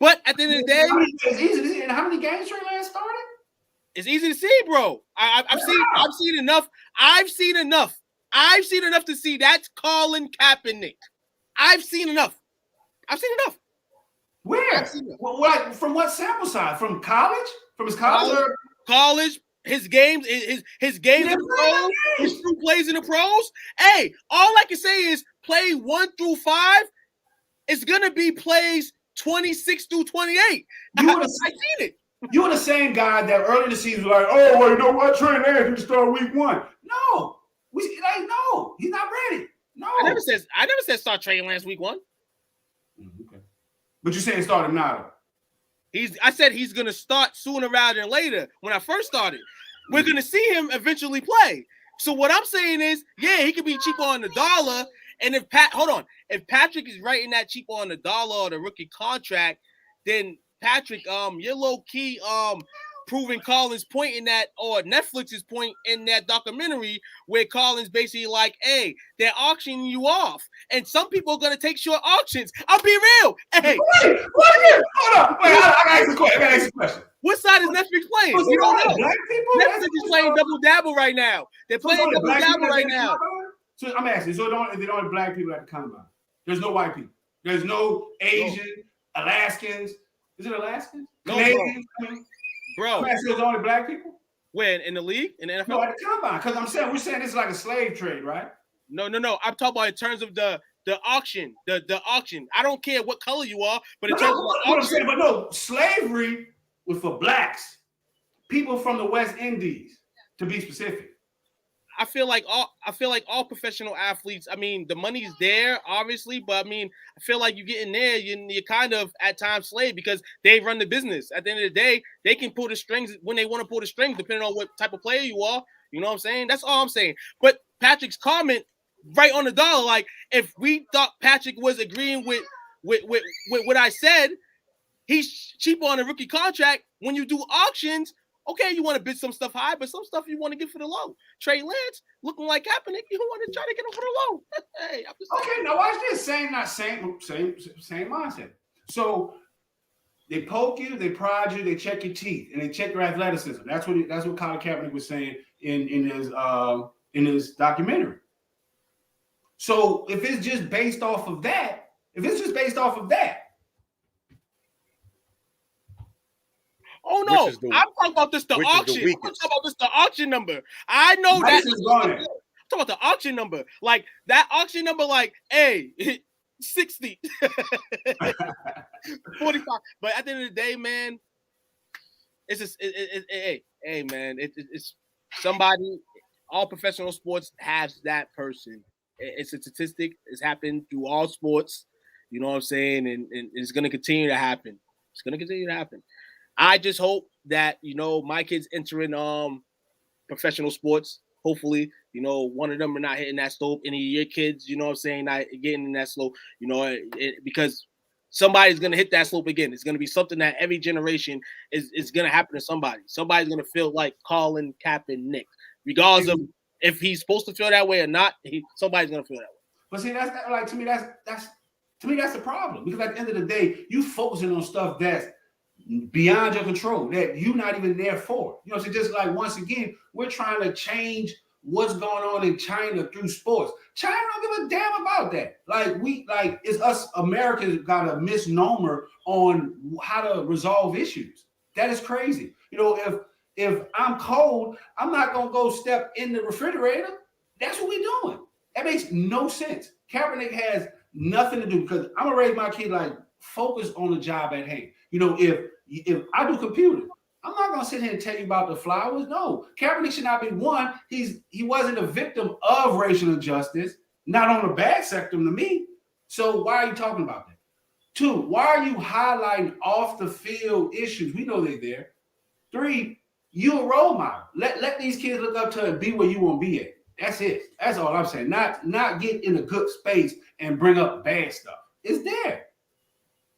But at the end of the day, it's easy to see. And how many games Trey Lance started? It's easy to see, bro. I've seen enough. I've seen enough to see that's Colin Kaepernick. I've seen enough. Where? From what sample size? From college? From his college? College, his games in the pros, his true plays in the pros. Hey, all I can say is play 1 through 5. It's gonna be plays 26 through 28. I've seen it. You were the same guy that early in the season was like, oh, well, you know what? Trey Lance can start week 1. No, no, he's not ready. No, I never said start Trey Lance week 1. Okay, but you saying start him now? I said he's gonna start sooner rather than later. When I first started, we're gonna see him eventually play. So what I'm saying is, yeah, he could be cheaper on the dollar. And if Patrick is writing that cheaper on the dollar or the rookie contract, then Patrick, you're low key proving Colin's point in that, or Netflix's point in that documentary where Colin's basically like, hey, they're auctioning you off. And some people are going to take short auctions. I'll be real. Hey. Wait, hold on. Wait, I gotta ask you a question. What side is Netflix playing? We don't know. Black people? Netflix is playing double dabble right now. They're playing double dabble right now. So I'm asking, so they don't have black people at the combine. There's no white people. There's no Asian, Alaskans. Is it Alaskans? No, Canadians? Bro. I'm asking, there's only black people? When? In the league? In the NFL? No, at the combine. Because we're saying this is like a slave trade, right? No. I'm talking about in terms of the the auction. I don't care what color you are, but in No, terms no, of what I'm saying, but no, slavery was for blacks, people from the West Indies, to be specific. I feel like all professional athletes. I mean, the money's there, obviously, but I mean, I feel like you get in there, you're kind of at times slave because they run the business. At the end of the day, they can pull the strings when they want to pull the strings, depending on what type of player you are. You know what I'm saying? That's all I'm saying. But Patrick's comment right on the dollar. Like, if we thought Patrick was agreeing with what I said, he's cheaper on a rookie contract. When you do auctions, okay, you want to bid some stuff high, but some stuff you want to get for the low. Trey Lance looking like Kaepernick, you want to try to get him for the low. Hey, I'm just okay, now watch this. Same mindset. So they poke you, they prod you, they check your teeth, and they check your athleticism. That's what Colin Kaepernick was saying in his documentary. So if it's just based off of that, oh no, I'm talking about this the auction. I'm talking about this the auction number. I know that. I'm talking about the auction number. Like that auction number, like, hey, 60. 45. But at the end of the day, man, it's just hey, man, it's somebody. All professional sports has that person. It's a statistic. It's happened through all sports. You know what I'm saying? And it's going to continue to happen. It's going to continue to happen. I just hope that, my kids entering professional sports. Hopefully, one of them are not hitting that slope. Any of your kids, you know what I'm saying, not getting in that slope, because somebody's going to hit that slope again. It's going to be something that every generation is going to happen to somebody. Somebody's going to feel like Colin Kaepernick, regardless of if he's supposed to feel that way or not. Somebody's going to feel that way. But see, that's like, to me, that's the problem, because at the end of the day, you focusing on stuff that's beyond your control, that you're not even there for. So just like, once again, we're trying to change what's going on in China through sports. China don't give a damn about that. It's us Americans got a misnomer on how to resolve issues. That is crazy. If I'm cold, I'm not gonna go step in the refrigerator. That's what we're doing. That makes no sense. Kaepernick has nothing to do, because I'm gonna raise my kid like, focus on the job at hand. If I do computer, I'm not gonna sit here and tell you about the flowers. No, Kaepernick should not be one. He wasn't a victim of racial injustice, not on the bad spectrum to me. So why are you talking about that? 2, why are you highlighting off the field issues? We know they're there. 3, you a role model. Let these kids look up to and be where you want to be at. That's it. That's all I'm saying. Not get in a good space and bring up bad stuff. It's there.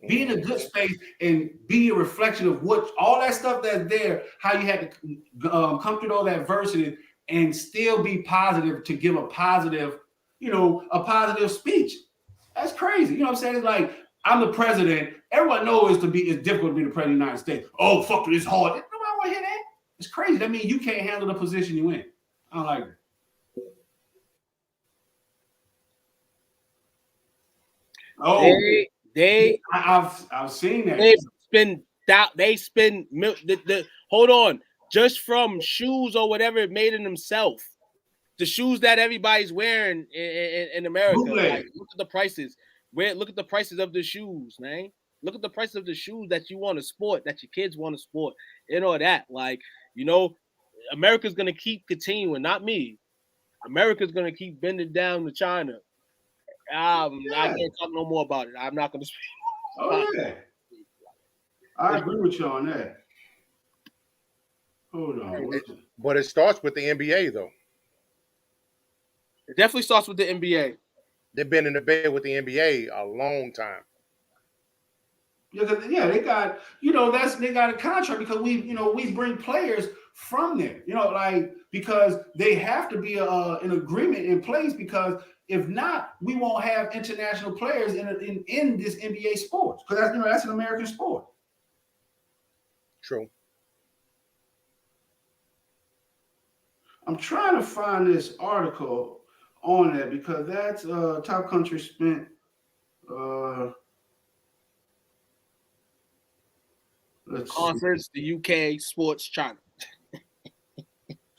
Be in a good space and be a reflection of what all that stuff that's there, how you had to come through all that adversity and still be positive to give a positive speech. That's crazy. You know what I'm saying? It's like, I'm the president. Everyone knows it's difficult to be the president of the United States. Oh, fuck it, it's hard. Nobody want to hear that. It's crazy. That means you can't handle the position you're in. I don't like it. Oh, I've seen that. They spend hold on, just from shoes or whatever made in themselves. The shoes that everybody's wearing in America. Like, look at the prices. Look at the prices of the shoes, man. Look at the prices of the shoes that you want to sport, that your kids want to sport, and all that. Like, America's gonna keep continuing, not me. America's gonna keep bending down to China. I can't talk no more about it. I'm not gonna speak. Oh yeah, I agree with you on that. Hold on, but it starts with the NBA though. It definitely starts with the NBA. They've been in the bed with the NBA a long time. Yeah, they got they got a contract because we bring players from there. Because they have to be an agreement in place, because if not, we won't have international players in this NBA sport, because that's an American sport. True. I'm trying to find this article on that, because that's top country spent. Conference, the UK, sports, China.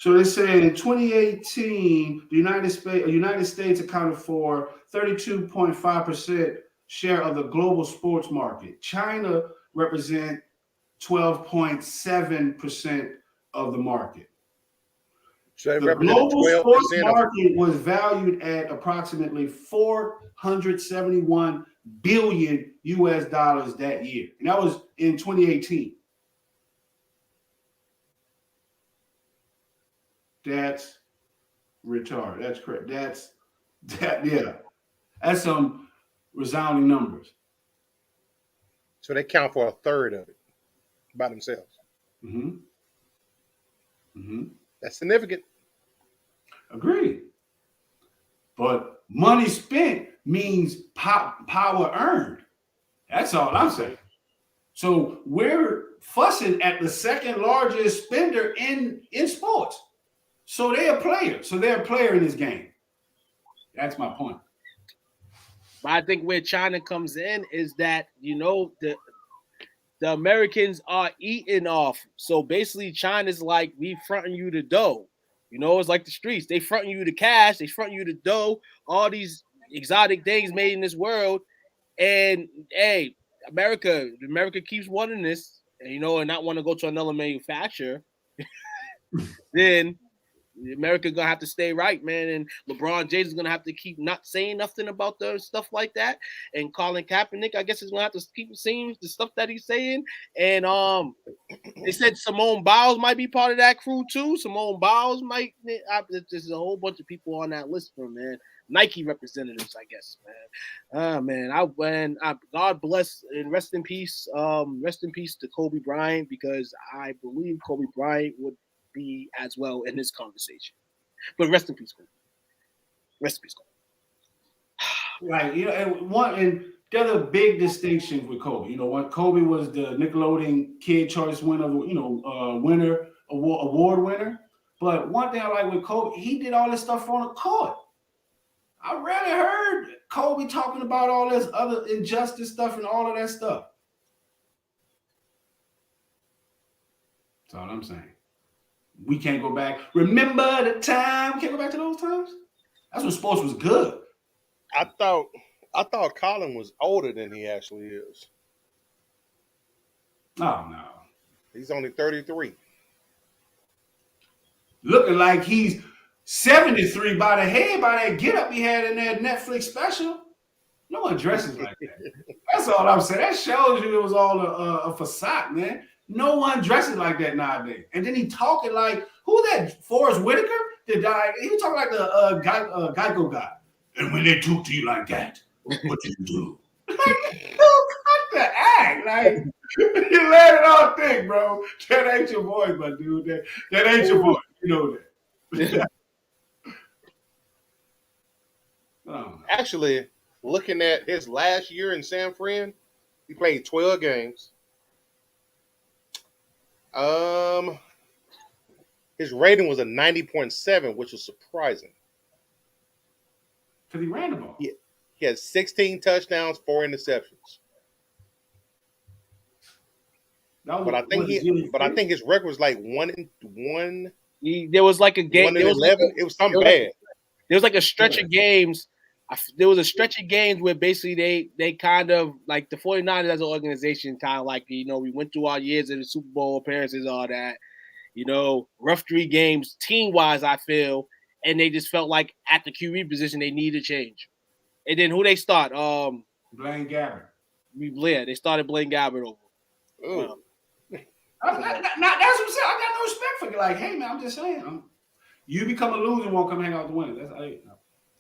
So they say in 2018, the United States accounted for 32.5% share of the global sports market. China represent 12.7% of the market. So the global sports market was valued at approximately $471 billion that year. And that was in 2018. That's retarded. That's correct. That's some resounding numbers. So they count for a third of it by themselves. Mm-hmm. Mm-hmm. That's significant. Agreed. But money spent means power earned. That's all I'm saying. So we're fussing at the second largest spender in sports. So they're a player. So they're a player in this game. That's my point. But I think where China comes in is that, the Americans are eating off. So basically China's like, we fronting you the dough. It's like the streets. They fronting you the cash. They fronting you the dough. All these exotic things made in this world. And, hey, America keeps wanting this, and not want to go to another manufacturer. Then America gonna have to stay right, man. And LeBron James is gonna have to keep not saying nothing about the stuff like that. And Colin Kaepernick, I guess, is gonna have to keep saying the stuff that he's saying. And they said Simone Biles might be part of that crew too. Simone Biles might. There's a whole bunch of people on that list for man. Nike representatives, I guess, man. God bless and rest in peace. Rest in peace to Kobe Bryant, because I believe Kobe Bryant would be as well in this conversation. But rest in peace, Kobe. Rest in peace, Kobe. Right, and the other big distinction with Kobe, when Kobe was the Nickelodeon Kid Choice winner, award winner. But one thing I like with Kobe, he did all this stuff on the court. I rarely heard Kobe talking about all this other injustice stuff and all of that stuff. That's all I'm saying. We can't go back. Remember the time? Can't go back to those times? That's when sports was good. I thought Colin was older than he actually is. Oh, no. He's only 33. Looking like he's 73 by the head, by that get up he had in that Netflix special. No one dresses like that. That's all I'm saying. That shows you it was all a facade, man. No one dresses like that nowadays. And then he talking like, who that? Forrest Whitaker? He was talking like the Geico guy. And when they talk to you like that, what do you do? Like, the act. Like, you let it all think, bro. That ain't your voice, my dude. That ain't your voice. You know that. Actually, looking at his last year in San Fran, he played 12 games. His rating was a 90.7, which was surprising. Because he ran the ball. He had 16 touchdowns, 4 interceptions. But I think his record was like 1-1. There was like a game. 1-11. It was something bad. There was like a stretch of games. There was a stretch of games where basically they kind of like the 49ers as an organization, kind of like, we went through our years in the Super Bowl appearances, all that, rough 3 games team wise, I feel. And they just felt like at the QB position, they needed a change. And then who they start? Blaine Gabbert. They started Blaine Gabbert over. That's what I'm saying. I got no respect for you. Like, hey, man, I'm just saying. You become a loser, won't come hang out the winner. That's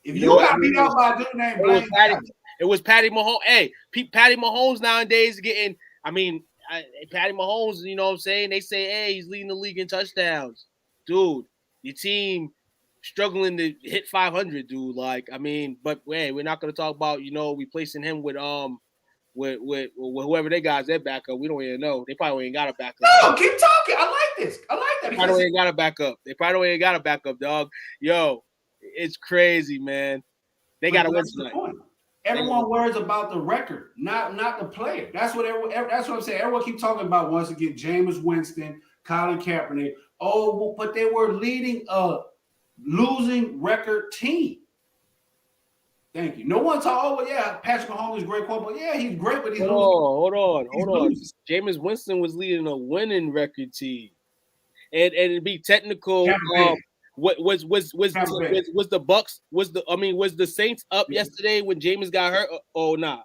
if you got beat out by a dude named Blaine Gabbert. It was Patty Mahomes. Hey, Patty Mahomes nowadays getting, Patty Mahomes, you know what I'm saying? They say, hey, he's leading the league in touchdowns. Dude, your team struggling to hit 500, dude. But hey, we're not going to talk about, replacing him with whoever they got as their backup. We don't even know. They probably ain't got a backup. No, keep talking. I like this. I like that. They probably ain't got a backup. Dog. Yo, it's crazy, man. They got to win tonight. Everyone worries about the record, not the player. That's what I'm saying. Everyone keep talking about once again. Jameis Winston, Colin Kaepernick, Oh, but they were leading a losing record team. Thank you. No one talk. Oh, well, yeah, Patrick Mahomes is great quarterback. Yeah, he's great, but he's losing. Hold on. Jameis Winston was leading a winning record team, and it'd be technical. What was the Bucks? Was the Saints up yesterday when Jameis got hurt? Oh, nah.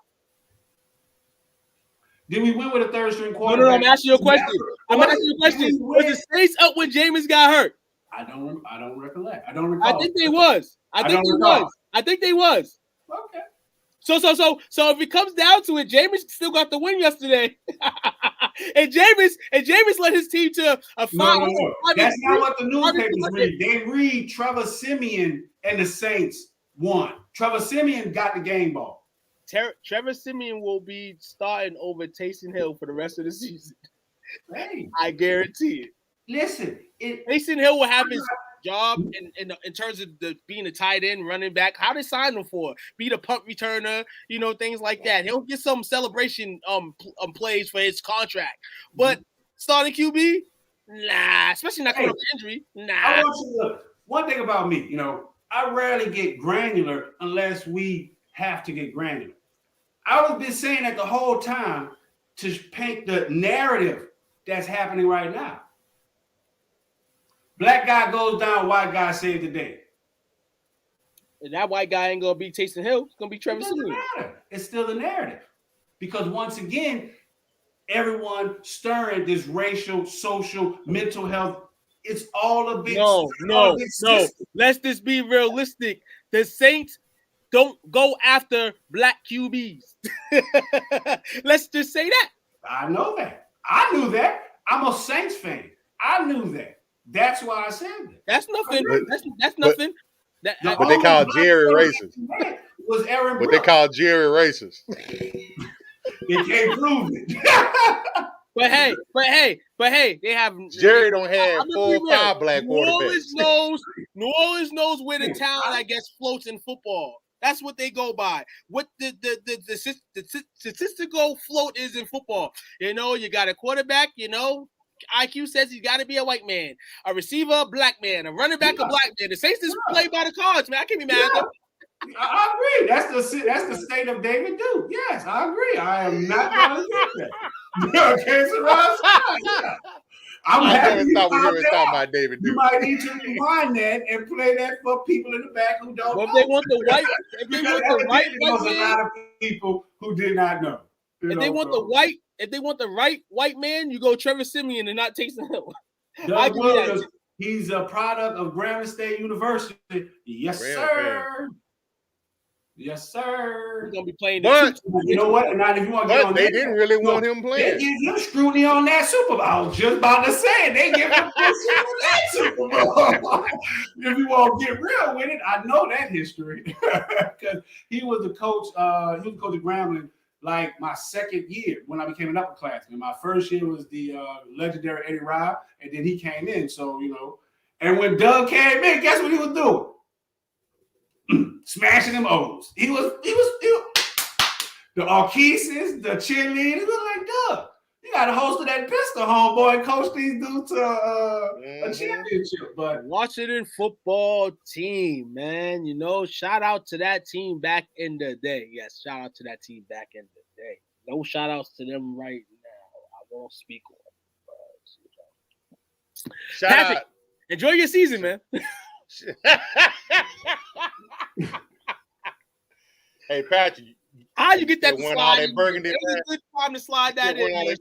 Did we win with a third string quarterback? No, I'm asking you a question. Was the Saints up when Jameis got hurt? I don't recollect. I don't recall. I think they was. I think they was. Okay. So if it comes down to it, Jameis still got the win yesterday. and Jameis led his team to a 5. No. That's not what the newspapers read. They read Trevor Siemian and the Saints won. Trevor Siemian got the game ball. Trevor Siemian will be starting over Taysom Hill for the rest of the season. Hey. I guarantee it. Listen, Taysom Hill will have his job in terms of being a tight end, running back. How they sign him for? Be the punt returner, things like that. He'll get some celebration plays for his contract. But starting QB, nah, especially not coming up with injury. Nah. I want you to look. One thing about me, I rarely get granular unless we have to get granular. I've been saying that the whole time to paint the narrative that's happening right now. Black guy goes down, white guy saved the day. And that white guy ain't gonna be Taysom Hill. It's gonna be Trevor Siemian. It's still the narrative. Because once again, everyone stirring this racial, social, mental health. It's all a big No. Let's just be realistic. The Saints don't go after black QBs. Let's just say that. I know that. I knew that. I'm a Saints fan. I knew that. That's why I said that. That's nothing. That's nothing. But they call Jerry racist. Was Aaron But they call Jerry racist. They can't prove it. But hey, they have Jerry don't have 4 or 5 black quarterbacks. New Orleans knows where the talent, I guess, floats in football. That's what they go by. What the statistical float is in football. You got a quarterback, IQ says he's got to be a white man, a receiver, a black man, a running back, a black man. The Saints just play by the cards, man. I can't be mad at them. I agree. That's the state of David Duke. Yes, I agree. I am not going to get that. Okay, so I'm happy you found that out. David Duke. You might need to rewind that and play that for people in the back who don't know. If they want the white, a lot of people who did not know. If they want the right white man, you go Trevor Siemian and not Taysom Hill. Doug Williams, he's a product of Grambling State University. Yes, sir. Yes, sir. He's gonna be playing. But you know what? Now, if you want to get on they didn't really want him playing. They give him scrutiny on that Super Bowl. I was just about to say they give him scrutiny on that Super Bowl. If you want to get real with it, I know that history because he was the coach. He was the coach of Grambling. Like my second year when I became an upperclassman. My first year was the legendary Eddie Rye, and then he came in. So, and when Doug came in, guess what he was doing? Smashing them O's. He was the Arkeeses, the cheerleaders. He was like, Doug, you got to host of that pistol, homeboy, and coach these dudes to a championship. But Washington football team, man. Shout out to that team back in the day. Yes, shout out to that team back in the day. No shout outs to them right now. I won't speak on it. Patrick, enjoy your season, man. Hey, Patrick. How you get that slide? It was a good time to slide that in.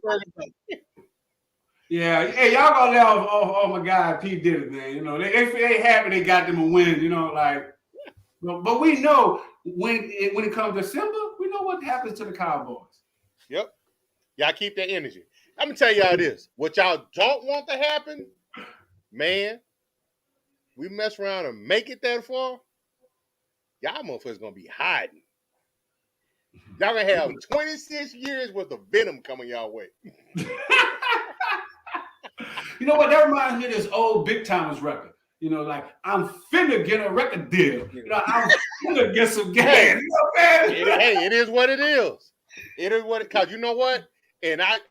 Yeah, hey, y'all gonna let off my guy P. Diddy, man. They happy they got them a win. But we know when it comes to December, we know what happens to the Cowboys. Yep, y'all keep that energy. I'm gonna tell y'all this: what y'all don't want to happen, man. We mess around and make it that far. Y'all motherfuckers gonna be hiding. Y'all gonna have 26 years worth of venom coming y'all way. You know what? That reminds me of this old Big Timers record. Like I'm finna get a record deal. I'm finna get some gas. Hey, it is what it is. It is what it. Cause you know what? And I've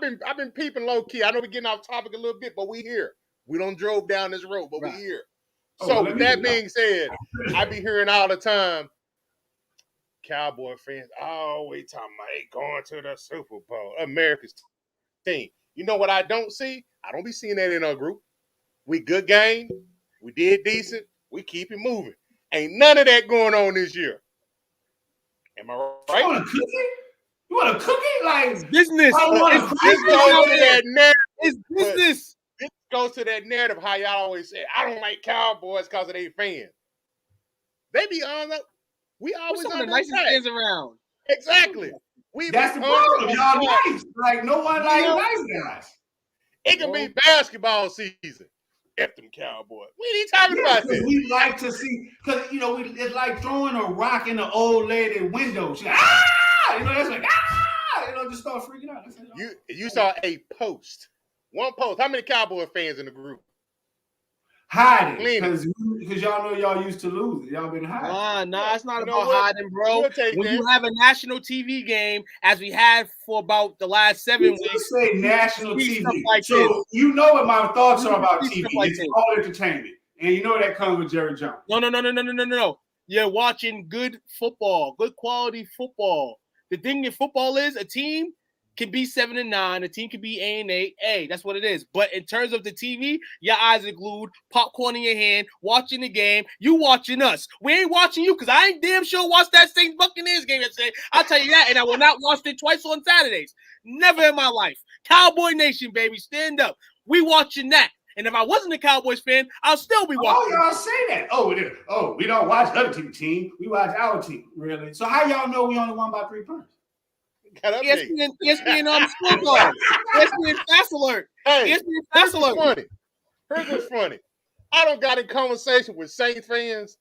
been peeping low key. I know we're getting off topic a little bit, but we here. We don't drove down this road, but we here. Oh, So with that being said, I be hearing all the time, Cowboy fans always talking about they going to the Super Bowl, America's team. You know what I don't see? I don't be seeing that in our group. We good game. We did decent. We keep it moving. Ain't none of that going on this year. Am I right? You want a cookie? You want a cookie? Like it's business. It's business. This goes to that narrative how y'all always say, I don't like Cowboys because of their fans. They be on up. We always some of the nicest fans around. Exactly. That's the problem. Y'all nice. Like no one like nice guys. It can be basketball season. F them Cowboys. We ain't talking about this. We like to see, because it's like throwing a rock in the old lady window. She that's like just start freaking out. You saw a post. One post. How many Cowboy fans in the group? Hiding, because y'all know y'all used to lose. Y'all been hiding. Nah, it's not about hiding, bro. When you have a national TV game, as we had for about the last 7 weeks, you say national TV. Like so you know what my thoughts are about TV. It's all entertainment, and you know that comes with Jerry Jones. No. You're watching good football, good quality football. The thing in football is a team can be 7-9, a team can be 8-8. Hey, that's what it is. But in terms of the TV, your eyes are glued, popcorn in your hand, watching the game. You watching us. We ain't watching you because I ain't damn sure watched that Saints Buccaneers game yesterday. I'll tell you that, and I will not watch it twice on Saturdays. Never in my life. Cowboy Nation, baby, stand up. We watching that. And if I wasn't a Cowboys fan, I'll still be watching. Oh, y'all say that. Oh, we don't watch other team. We watch our team. Really? So how y'all know we only won by 3 points? ESPN scorecard. ESPN Fast Alert. Hey, ESPN Fast Alert. Here's what's funny. I don't got in conversation with Saints fans.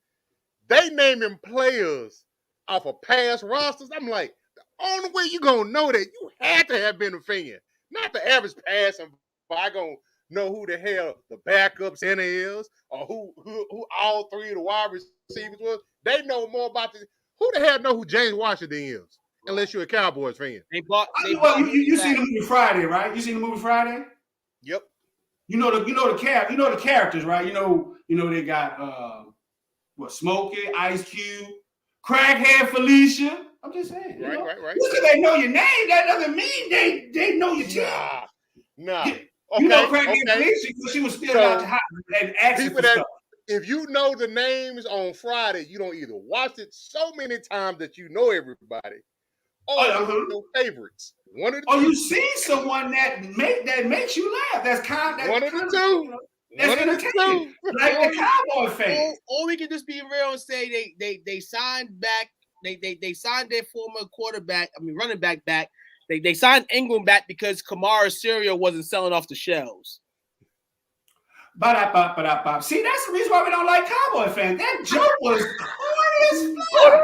They naming players off of past rosters. I'm like, the only way you gonna know that, you had to have been a fan. Not the average passing. I gonna know who the hell the backup center is, or who all 3 of the wide receivers was. They know more about this. Who the hell know who James Washington is? Unless you're a Cowboys fan. You seen the movie Friday, right? You seen the movie Friday? Yep. You know the characters, right? You know they got Smokey, Ice Cube, Crackhead Felicia. I'm just saying. Right. Just because they know your name, that doesn't mean they know your team. Nah. You know Crackhead Felicia because she was still out to hot and asking for stuff. If you know the names on Friday, you don't either watch it so many times that you know everybody, or you know favorites. One of the two. You see someone that makes you laugh. That's one of the two. That's entertaining. Like the Cowboy fan. Or we can just be real and say they signed back. They signed their former running back back. They signed Ingram back because Kamara's cereal wasn't selling off the shelves. See, that's the reason why we don't like Cowboy fans. That joke was corny as fuck.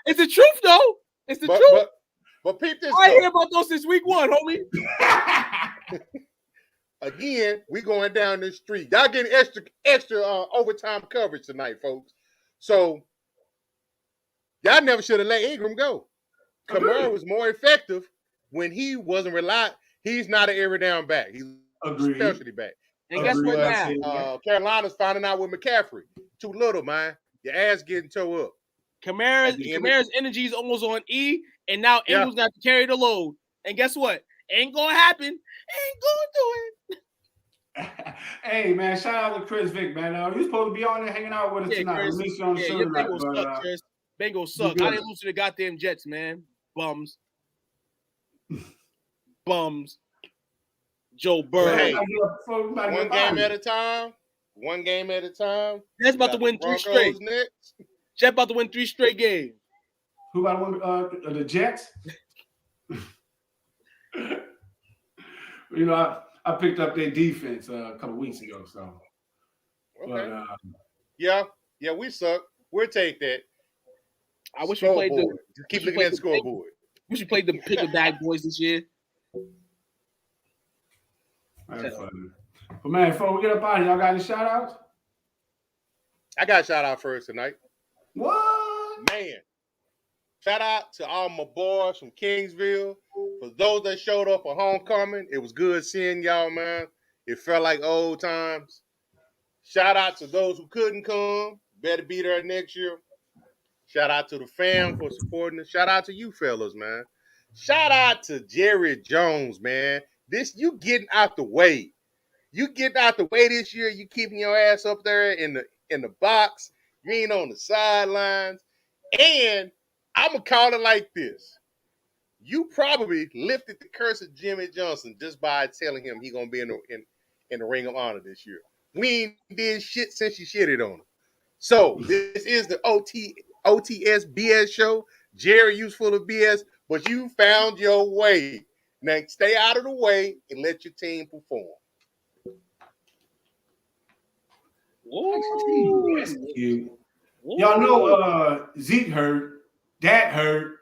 It's the truth, though. It's the truth. But peep this. I hear about those since week 1, homie. Again, we going down this street. Y'all getting extra overtime coverage tonight, folks. So y'all never should have let Ingram go. Kamara was more effective when he wasn't relied. He's not an every down back. He's a specialty back. And guess what now? Carolina's finding out with McCaffrey. Too little, man. Your ass getting towed up. Kamara's energy is almost on E, and now Ingram's got to carry the load. And guess what? Ain't gonna happen. Ain't gonna do it. Hey man, shout out to Chris Vick, man. You're supposed to be on there hanging out with us tonight. Chris, we miss you on the show tonight. Suck, Chris. Bengals suck. I didn't lose to the goddamn Jets, man. Bums. Joe Burrow. Hey, one game at a time. Jets about to win 3 straight. Jets about to win 3 straight games. Who about to win? The Jets? I picked up their defense a couple weeks ago. So, okay. But, we suck. We'll take that. I wish we played the. Keep looking at the scoreboard. We should play the pick a bag boys this year. That's funny. But man, before we get up out of here, y'all got any shout outs? I got a shout out first tonight. What? Man. Shout out to all my boys from Kingsville. For those that showed up for homecoming, it was good seeing y'all, man. It felt like old times. Shout out to those who couldn't come. Better be there next year. Shout out to the fam for supporting us. Shout out to you fellas, man. Shout out to Jerry Jones, man. You getting out the way. You getting out the way this year. You keeping your ass up there in the box. You ain't on the sidelines. And I'm going to call it like this. You probably lifted the curse of Jimmy Johnson just by telling him he going to be in the Ring of Honor this year. We ain't did shit since you shitted on him. So this is the O.T.S.B.S Show. Jerry, you's full of BS, but you found your way. Now stay out of the way and let your team perform. Ooh. That's cute. Y'all know Zeke hurt. Dak hurt.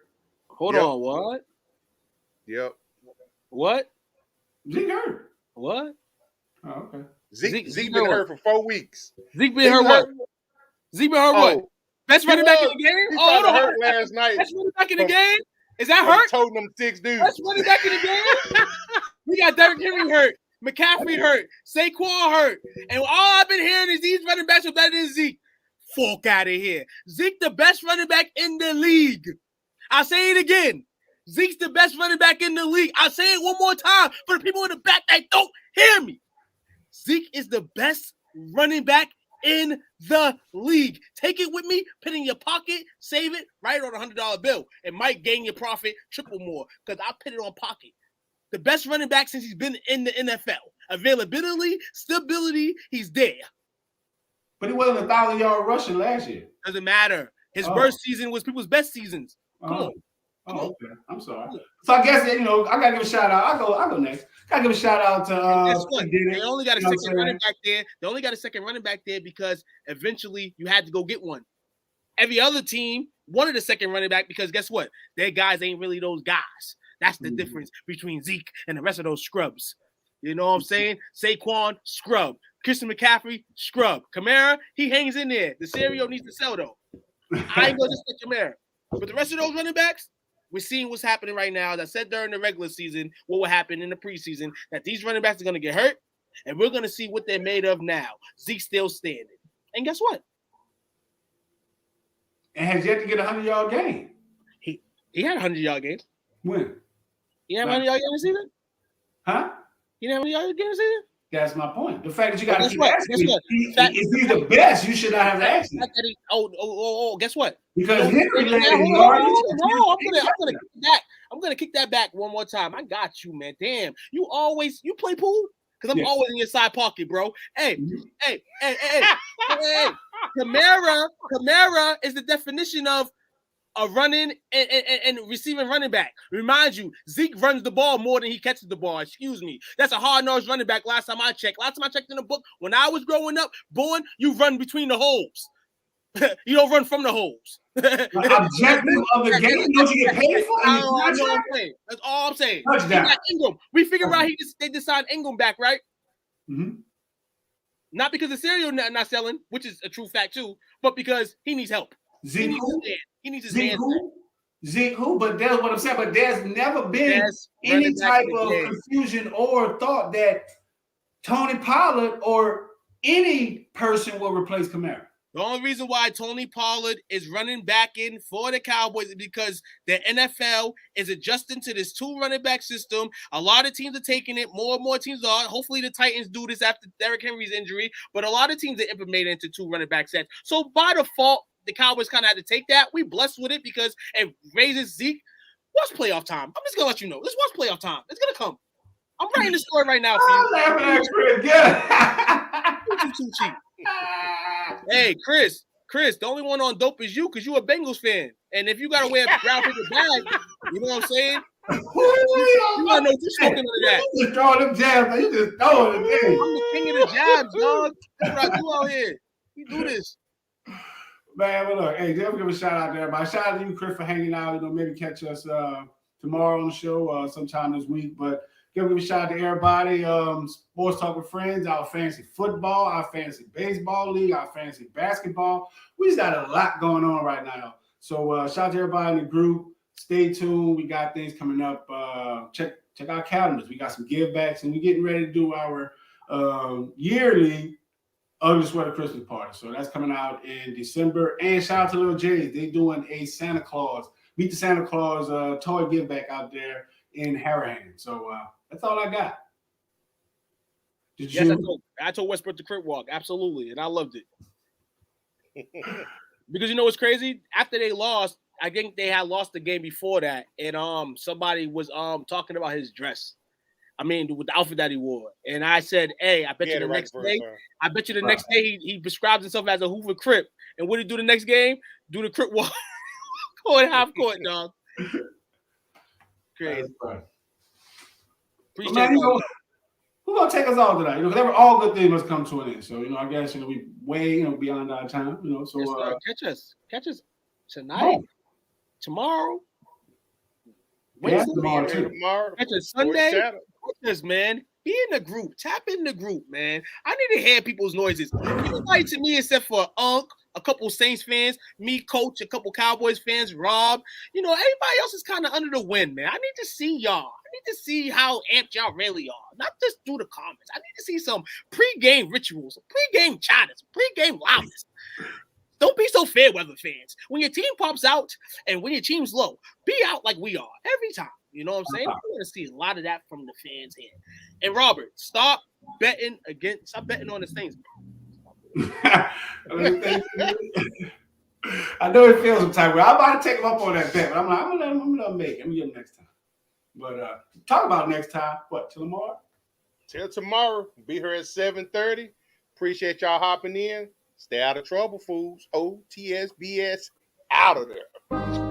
Hold on, what? Yep. What? Zeke hurt. What? Oh, okay. Zeke been hurt for 4 weeks. Zeke been hurt what? Zeke been hurt what? Best running back in the game? He hurt last night. Best running back in the game? Is that hurt? Toting them 6 dudes. Best running back in the game? We got Derrick Henry hurt. McCaffrey hurt. Saquon hurt. And all I've been hearing is these running backs are better than Zeke. Fuck out of here. Zeke the best running back in the league. I'll say it again. Zeke's the best running back in the league. I'll say it one more time for the people in the back that don't hear me. Zeke is the best running back in the league. Take it with me, put it in your pocket, save it, write it on a $100 bill. It might gain your profit triple more because I put it on pocket. The best running back since he's been in the NFL. Availability, stability, he's there. But he wasn't a 1,000-yard rusher last year. Doesn't matter. His worst season was people's best seasons. Come on. Okay. I'm sorry. So I guess I gotta give a shout out. I'll go next. Gotta give a shout out to guess what? They only got a second running back there. They only got a second running back there because eventually you had to go get one. Every other team wanted a second running back because guess what? Their guys ain't really those guys. That's the difference between Zeke and the rest of those scrubs. You know what I'm saying? Saquon, scrub. Christian McCaffrey, scrub. Kamara, he hangs in there. The cereal needs to sell, though. I ain't going to just Kamara. But the rest of those running backs, we're seeing what's happening right now. As I said during the regular season, what will happen in the preseason, that these running backs are going to get hurt, and we're going to see what they're made of now. Zeke's still standing. And guess what? And has yet to get a 100-yard game. He had a 100-yard game. When? He had a 100-yard game this season? Huh? He didn't have a 100-yard game this season? That's my point. The fact that you got to keep asking, if he's the best, you should not have to ask him. Guess what? Because Henry I'm gonna kick that back one more time. I got you, man. Damn, you play pool? Because I'm always in your side pocket, bro. Hey. Kamara is the definition of a running and receiving running back. Remind you, Zeke runs the ball more than he catches the ball. Excuse me. That's a hard-nosed running back last time I checked. Last time I checked in the book, when I was growing up, born, you run between the holes. You don't run from the holes. Objective of the game, don't you get paid for it? That's all I'm saying. Ingram. We figured out they just signed Ingram back, right? Mm-hmm. Not because the cereal not selling, which is a true fact too, but because he needs help. Zeke he needs his Zeke who? But that's what I'm saying. But there's never been any type of confusion or thought that Tony Pollard or any person will replace Kamara. The only reason why Tony Pollard is running back in for the Cowboys is because the NFL is adjusting to this 2 running back system. A lot of teams are taking it. More and more teams are. Hopefully the Titans do this after Derrick Henry's injury. But a lot of teams are implementing into 2 running back sets. So by default, the Cowboys kind of had to take that. We blessed with it because it raises Zeke. What's playoff time? I'm just going to let you know. This was playoff time. It's going to come. I'm writing the story right now for you. I'm laughing at Chris. You're too cheap. Hey, Chris, the only one on dope is you because you're a Bengals fan. And if you got to wear a brown paper bag, you know what I'm saying? You got to know you're smoking under that. You just throwing them jabs. You just throwing them. I'm the king of the jabs, dog. That's what I do out here. You do this. Man, well, look, hey, just give a shout out to everybody. Shout out to you, Chris, for hanging out. Maybe catch us tomorrow on the show, sometime this week. But give a shout out to everybody. Sports Talk with Friends, our fantasy football, our fantasy baseball league, our fantasy basketball. We just got a lot going on right now. So shout out to everybody in the group. Stay tuned. We got things coming up. Check our calendars. We got some give backs, and we're getting ready to do our yearly Ugly Sweater Christmas Party. So that's coming out in December. And shout out to Little J's. They're doing a Santa Claus, Meet the Santa Claus toy give back out there in Harahan. So that's all I got. Yes, I told Westbrook the crib walk. Absolutely. And I loved it. Because you know what's crazy? After they lost, I think they had lost the game before that. And somebody was talking about his dress. I mean, with the outfit that he wore. And I said, hey, I bet you the next day he describes himself as a Hoover Crip. And what did he do the next game? Do the Crip walk. Go in half court, dog. Crazy. Appreciate it. Who's gonna take us all tonight? Because all good things must come to an end. So, I guess we way beyond our time. So catch us tonight, tomorrow, Wednesday, tomorrow. Catch us Sunday. Catch us, man. Be in the group. Tap in the group, man. I need to hear people's noises. Anybody to me except for Unc, a couple Saints fans, me, Coach, a couple Cowboys fans, Rob. Everybody else is kind of under the wind, man. I need to see y'all. I need to see how amped y'all really are. Not just through the comments. I need to see some pre-game rituals, pre-game chatters, pre-game loudness. Don't be so fair weather fans. When your team pops out and when your team's low, be out like we are every time. You know what I'm saying? I want to see a lot of that from the fans here. And Robert, stop betting on the Saints. I know it feels some type. I'm about to take him up on that bet, but I'm gonna let him make it. I'm gonna get him next time. But talk about next time. What, till tomorrow? Till tomorrow. Be here at 7:30. Appreciate y'all hopping in. Stay out of trouble, fools. O.T.S.B.S out of there.